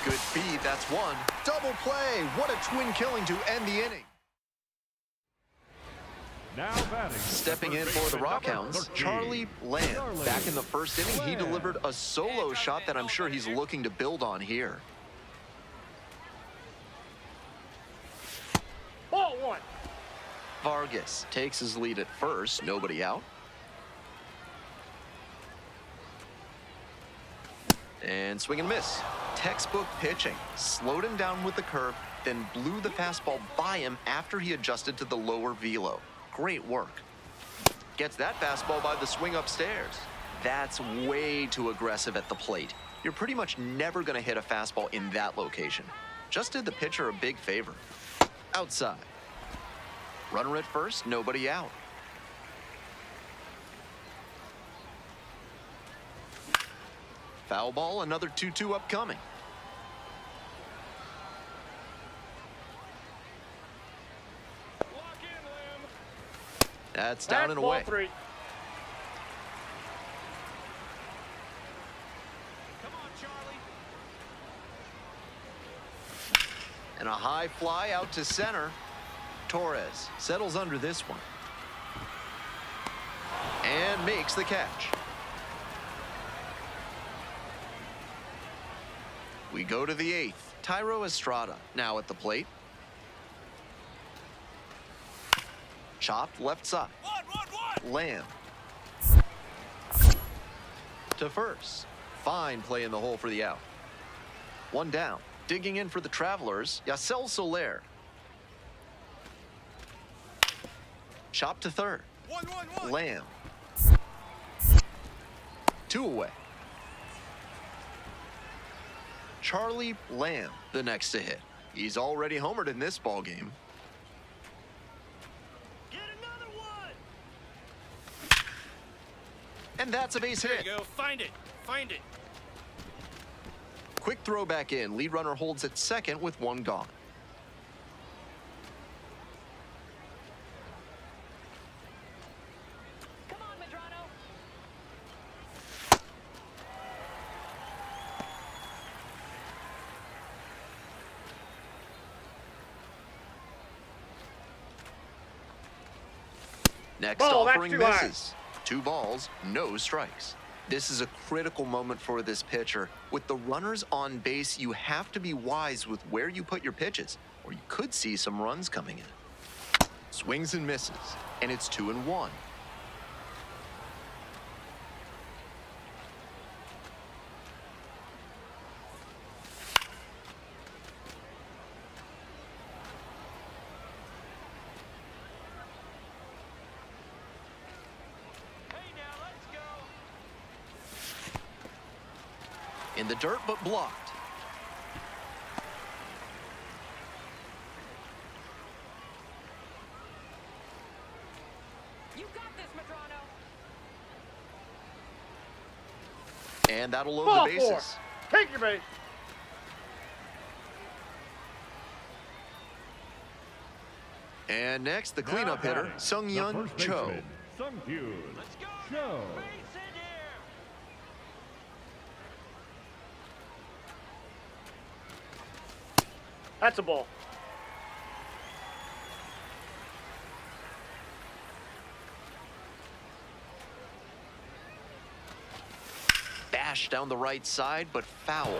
Good feed, that's 1. Double play. What a twin killing to end the inning. Now batting. Stepping in for the Rockhounds, Charlie Lamb. Back in the first inning, he delivered a solo shot that I'm sure he's looking to build on here. Ball 1. Vargas takes his lead at first, nobody out. And swing and miss. Textbook pitching. Slowed him down with the curve, then blew the fastball by him after he adjusted to the lower velo. Great work. Gets that fastball by the swing upstairs. That's way too aggressive at the plate. You're pretty much never going to hit a fastball in that location. Just did the pitcher a big favor. Outside. Runner at first, nobody out. Foul ball, another 2-2 upcoming. Lock in, Lamb. That's down and ball away. 3. Come on, Charlie. And a high fly out to center. Torres settles under this one. And makes the catch. We go to the 8th. Tyro Estrada now at the plate. Chopped left side. One. Lamb. To first. Fine play in the hole for the out. One down. Digging in for the Travelers, Yasel Soler. Chopped to third. One. Lamb. 2 away. Charlie Lamb, the next to hit. He's already homered in this ball game. Get another one. And that's a base There hit. you go. Find it. Quick throw back in. Lead runner holds at second with 1 gone. Come on, Medrano. Next Ball, that's offering too high. misses. 2 balls, no strikes. This is a critical moment for this pitcher. With the runners on base, you have to be wise with where you put your pitches, or you could see some runs coming in. Swings and misses, and it's 2-1. Hey, now let's go. In the dirt, but blocked. You got this, Madrano. And that'll load Ball the bases. four. Take your base. And next, the Now cleanup hitter, batting, Sung-Yun the first Cho. baseman, Sung-Kyun Let's go. Cho. Base hit here. That's a ball. Bash down the right side, but foul.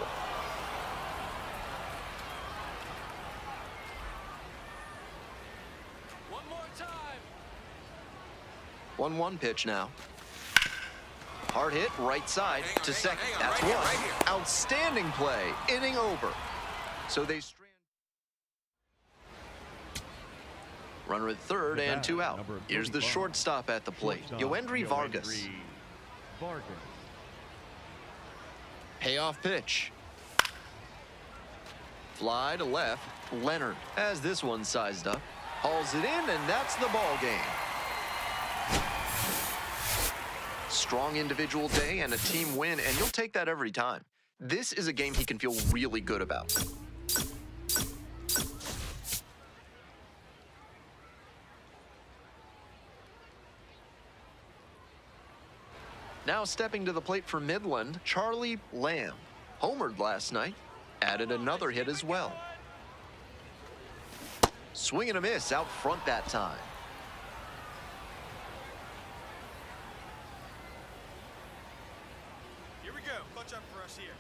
One more time. 1-1 pitch now. Hard hit, right side Hang on, to hang on, second. hang on, That's right here, one. right here. Outstanding play. Inning over. So they strand. Runner at third The and batter, 2 out. number Here's the 35. shortstop at the plate, Shortstop, Yoendry Vargas. Yoendry Vargas. Payoff pitch. Fly to left. Leonard has this one sized up. Hauls it in, and that's the ball game. Strong individual day and a team win, and you'll take that every time. This is a game he can feel really good about. Now stepping to the plate for Midland, Charlie Lamb. Homered last night, added another hit as well. Swing and a miss out front that time. Here we go. Clutch up for us here.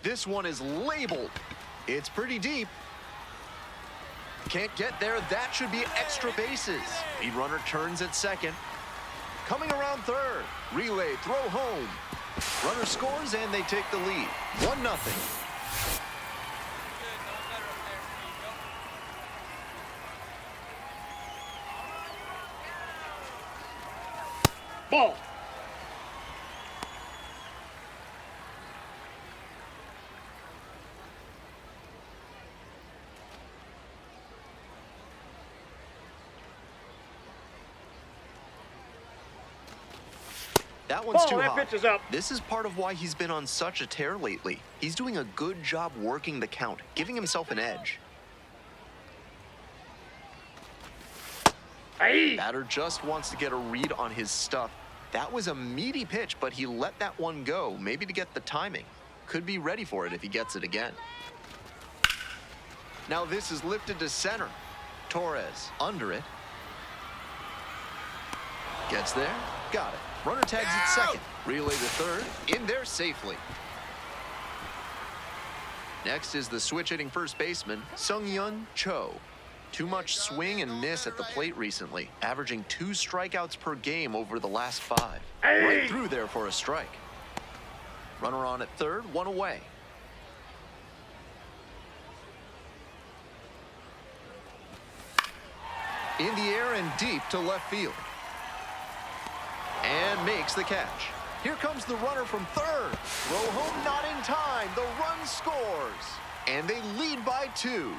This one is labeled. It's pretty deep. Can't get there. That should be extra bases. Lead runner turns at second. Coming around third. Relay, throw home. Runner scores and they take the lead. 1-0. Good, no better up there. Here you go. Ball. That one's Ball, too that hot. pitch is up. This is part of why he's been on such a tear lately. He's doing a good job working the count, giving himself an edge. Hey. Batter just wants to get a read on his stuff. That was a meaty pitch, but he let that one go, maybe to get the timing. Could be ready for it if he gets it again. Now this is lifted to center. Torres under it. Gets there, got it. Runner tags at second. Relay to third, in there safely. Next is the switch-hitting first baseman, Sung-Yun Cho. Too much swing and miss at the plate recently, averaging 2 strikeouts per game over the last 5. Right through there for a strike. Runner on at third, 1 away. In the air and deep to left field. And makes the catch. Here comes the runner from third. Throw home not in time. The run scores. And they lead by 2.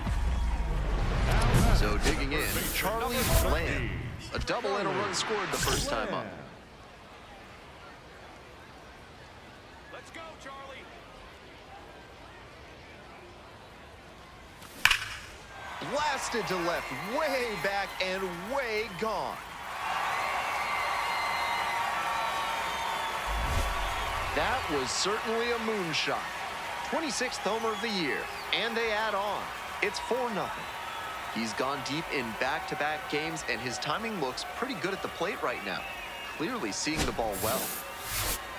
So digging in, Charlie Lamb. A double and a run scored the first time up. Let's go, Charlie. Blasted to left, way back and way gone. That was certainly a moonshot. 26th homer of the year, and they add on. It's 4-0. He's gone deep in back-to-back games, and his timing looks pretty good at the plate right now. clearly seeing the ball well.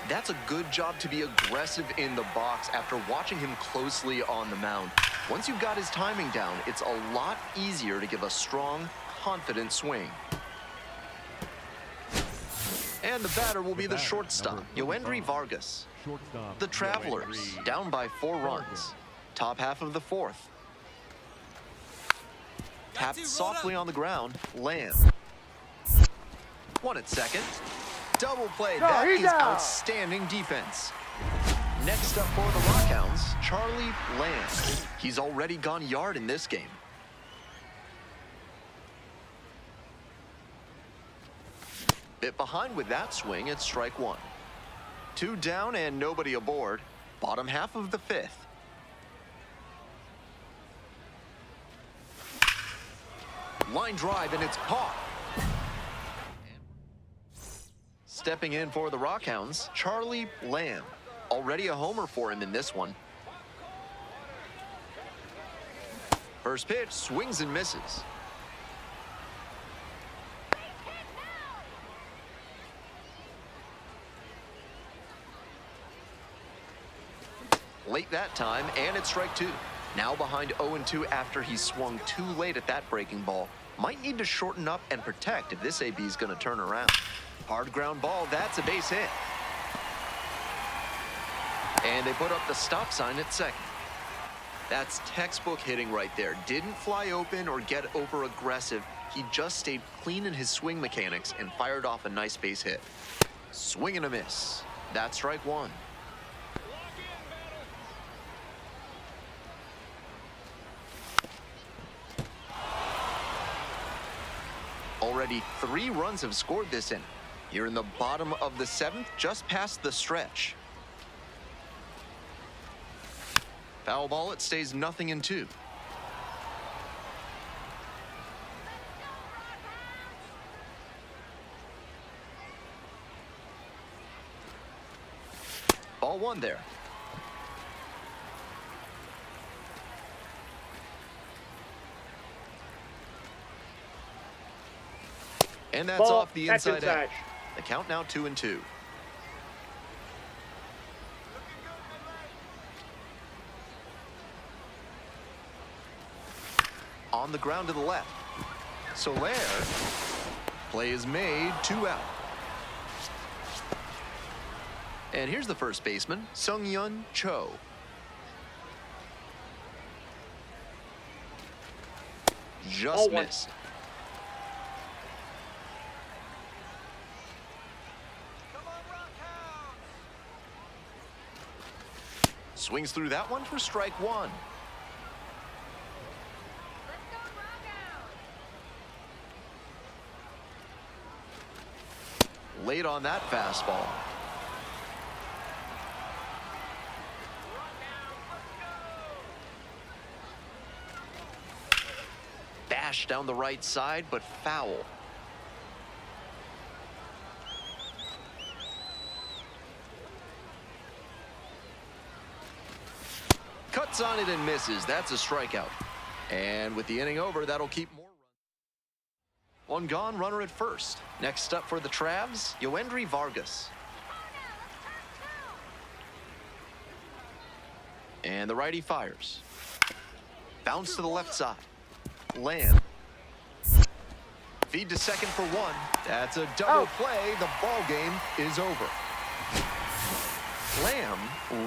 That's a good job to be aggressive in the box after watching him closely on the mound. Once you've got his timing down, it's a lot easier to give a strong, confident swing. And the batter will be the shortstop, Yoendry Vargas. Shortstop. The Travelers, down by 4 runs. Top half of the 4th. Tapped softly on the ground, Lamb. 1 at second. Double play, that is outstanding defense. Next up for the Rockhounds, Charlie Lamb. He's already gone yard in this game. Bit behind with that swing at strike 1. 2 down and nobody aboard. Bottom half of the 5th. Line drive and it's caught. Stepping in for the Rockhounds, Charlie Lamb. Already a homer for him in this one. First pitch, swings and misses. Late that time, and it's strike 2. Now behind 0-2 after he swung too late at that breaking ball. Might need to shorten up and protect if this AB is going to turn around. Hard ground ball, that's a base hit. And they put up the stop sign at second. That's textbook hitting right there. Didn't fly open or get over aggressive. He just stayed clean in his swing mechanics and fired off a nice base hit. Swing and a miss. That's strike 1. Already 3 runs have scored this inning. Here in the bottom of the 7th, just past the stretch. Foul ball, it stays 0-2. Ball 1 there. And that's off the inside edge. The count now 2-2. On the ground to the left. Soler. Play is made, 2 out. And here's the first baseman, Sung-Yun Cho. Just missed. Swings through that one for strike 1. Late on that fastball. Bash down the right side, but foul. Cuts on it and misses. That's a strikeout. And with the inning over, that'll keep more runs. 1 gone, runner at first. Next up for the Travs, Yoendry Vargas. And the righty fires. Bounce to the left side. Lamb. Feed to second for 1. That's a double play. The ball game is over. Lamb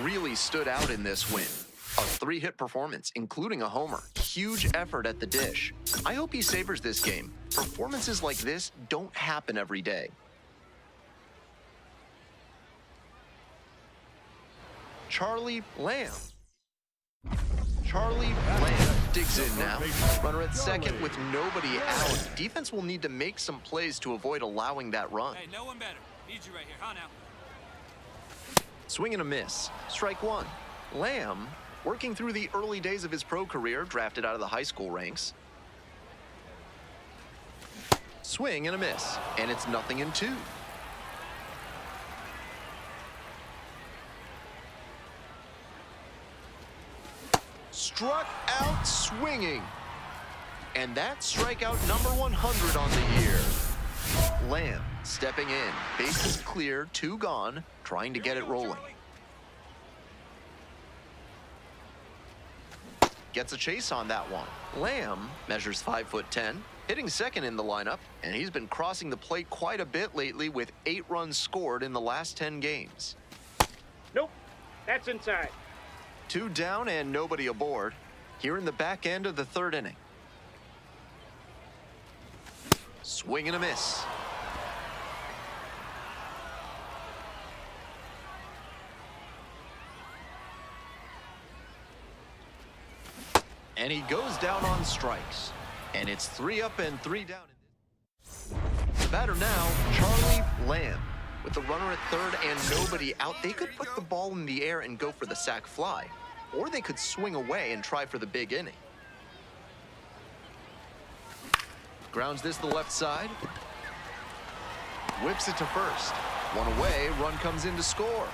really stood out in this win. A 3-hit performance, including a homer. Huge effort at the dish. I hope he savors this game. Performances like this don't happen every day. Charlie Lamb. Charlie Lamb digs in now. Runner at second with nobody out. Defense will need to make some plays to avoid allowing that run. Hey, no one better. Need you right here. Huh now? Swing and a miss. Strike 1. Lamb, working through the early days of his pro career, drafted out of the high school ranks. Swing and a miss, and it's 0-2. Struck out swinging. And that's strikeout number 100 on the year. Lamb stepping in. Bases clear, 2 gone, trying to get it rolling. Gets a chase on that one. Lamb measures 5'10", hitting second in the lineup, and he's been crossing the plate quite a bit lately with 8 runs scored in the last 10 games. Nope, that's inside. 2 down and nobody aboard. Here in the back end of the 3rd inning. Swing and a miss. And he goes down on strikes. And it's 3 up and 3 down. The batter now, Charlie Lamb. With the runner at 3rd and nobody out, they could put the ball in the air and go for the sac fly. Or they could swing away and try for the big inning. Grounds this to the left side. Whips it to first. 1 away, run comes in to score.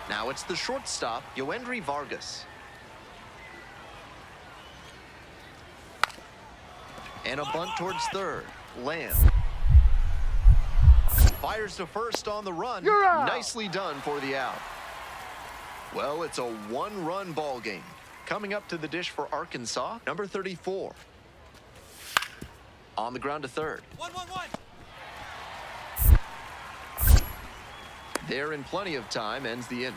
Now it's the shortstop, Yoendry Vargas. And a bunt towards 3rd. Lamb fires to first on the run. You're out. Nicely done for the out. Well, it's a 1-run ball game. Coming up to the dish for Arkansas, number 34. On the ground to 3rd. 1-1-1. There in plenty of time, ends the inning.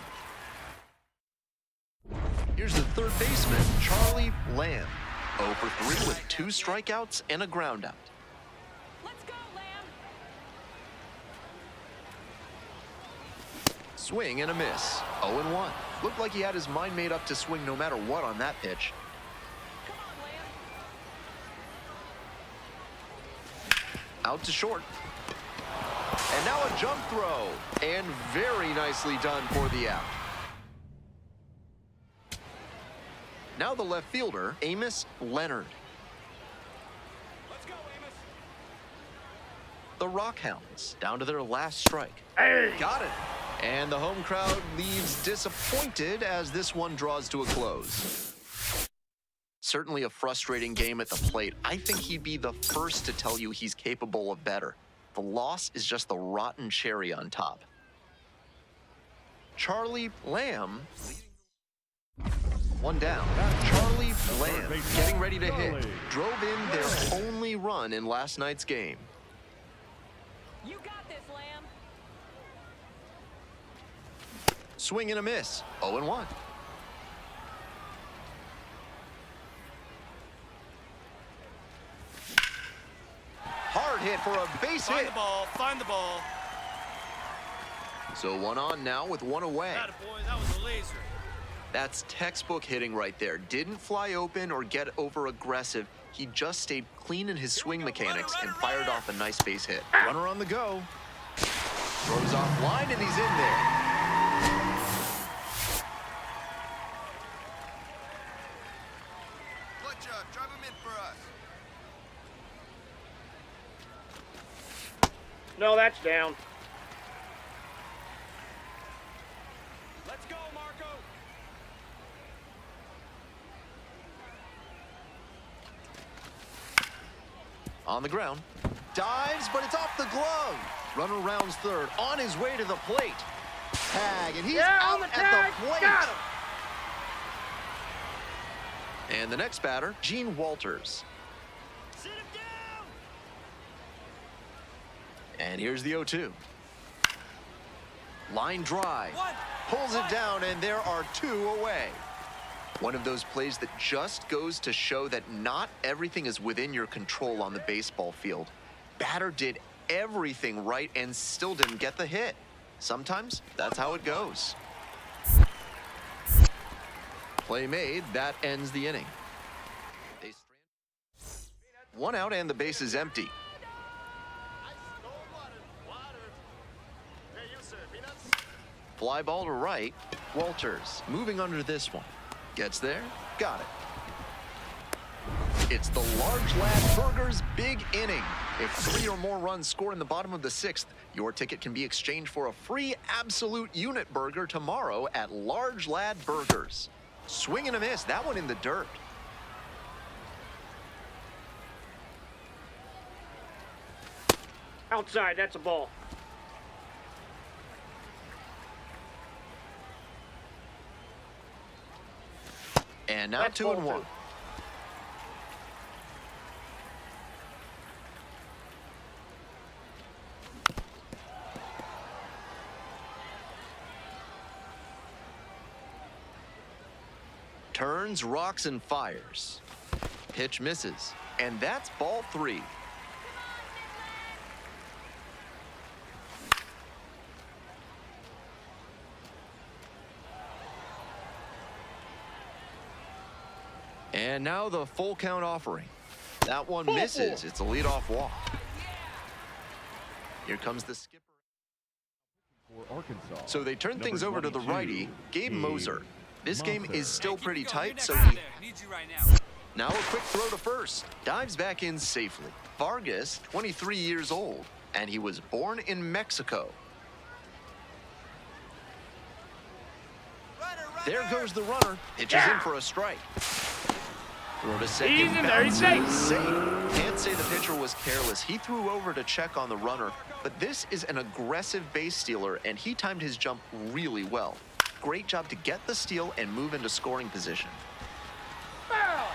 Here's the 3rd baseman, Charlie Lamb. 0 for 3 with 2 strikeouts and a ground out. Let's go, Lamb. Swing and a miss. 0-1. Looked like he had his mind made up to swing no matter what on that pitch. Come on, Lamb. Out to short. And now a jump throw. And very nicely done for the out. Now the left fielder, Amos Leonard. Let's go, Amos. The Rockhounds down to their last strike. Hey. Got it. And the home crowd leaves disappointed as this one draws to a close. Certainly a frustrating game at the plate. I think he'd be the first to tell you he's capable of better. The loss is just the rotten cherry on top. Charlie Lamb. 1 down. Charlie Lamb getting ready to hit. Drove in their only run in last night's game. You got this, Lamb. Swing and a miss. 0-1. Hard hit for a base Find hit. the ball. Find the ball. So 1 on now with 1 away. Attaboy, that was a laser. That's textbook hitting right there. Didn't fly open or get over aggressive. He just stayed clean in his swing mechanics and fired off a nice base hit. Runner on the go. Throws off line and he's in there. Clutch up. Drive him in for us. No, that's down. Let's go, Marco. On the ground. Dives, but it's off the glove. Runner rounds 3rd, on his way to the plate. Tag, and he's out on the at tag. the plate. Got him. And the next batter, Gene Walters. Sit him down. And here's the 0-2. Line drive. 1. Pulls it down, and there are 2 away. One of those plays that just goes to show that not everything is within your control on the baseball field. Batter did everything right and still didn't get the hit. Sometimes that's how it goes. Play made, that ends the inning. 1 out and the base is empty. Fly ball to right. Walters moving under this one. Gets there. Got it. It's the Large Lad Burgers big inning. If 3 or more runs score in the bottom of the 6th, your ticket can be exchanged for a free absolute unit burger tomorrow at Large Lad Burgers. Swing and a miss. That one in the dirt. Outside, that's a ball. And now That's 2 ball and 1. two. Turns, rocks, and fires. Pitch misses. And that's ball 3. And now the full count offering. That one misses. It's a leadoff walk. Here comes the skipper. For Arkansas. So they turn things over to the righty, Gabe Moser. This game is still Keep pretty it going. You're tight, next so out he... there. Need you right now. Now a quick throw to first. Dives back in safely. Vargas, 23 years old, and he was born in Mexico. Runner, runner. There goes the runner. Pitches in for a strike. Throw to second. He's in there. He's safe. Safe. Can't say the pitcher was careless. He threw over to check on the runner, but this is an aggressive base stealer, and he timed his jump really well. Great job to get the steal and move into scoring position. Foul.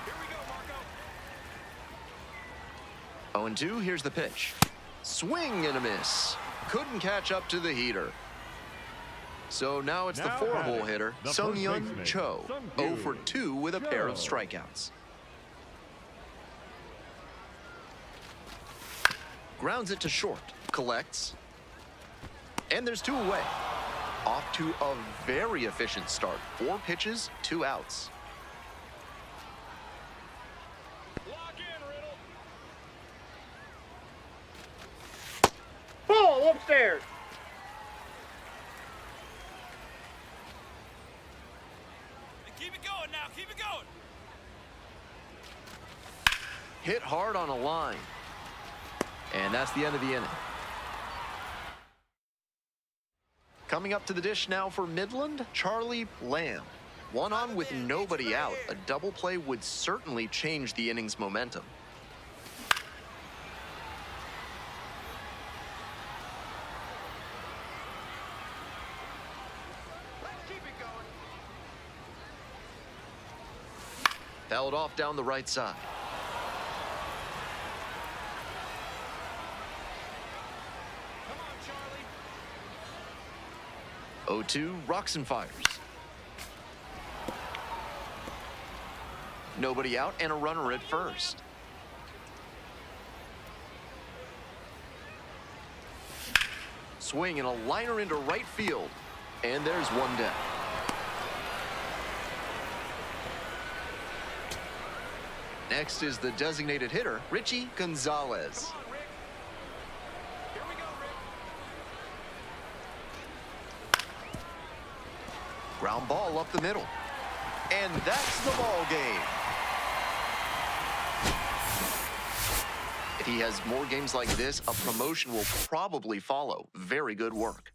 Here we go, Marco. 0-2, here's the pitch. Swing and a miss. Couldn't catch up to the heater. So now it's the Now 4-hole batting, hitter, the Sung first Yun baseman, Cho. Sung 0 for 2 with a pair of Cho. strikeouts. Grounds it to short. Collects. And there's 2 away. Off to a very efficient start. 4 pitches, 2 outs. Lock in, Riddle. Ball upstairs. And keep it going now. Keep it going. Hit hard on a line. And that's the end of the inning. Coming up to the dish now for Midland, Charlie Lamb. One on with nobody out. A double play would certainly change the inning's momentum. Let's keep it going. Fouled off down the right side. Come on, Charlie. 0-2, rocks and fires. Nobody out and a runner at first. Swing and a liner into right field. And there's one down. Next is the designated hitter, Richie Gonzalez. Come on, Rick. Here we go, Rick. Ground ball up the middle. And that's the ball game. If he has more games like this, a promotion will probably follow. Very good work.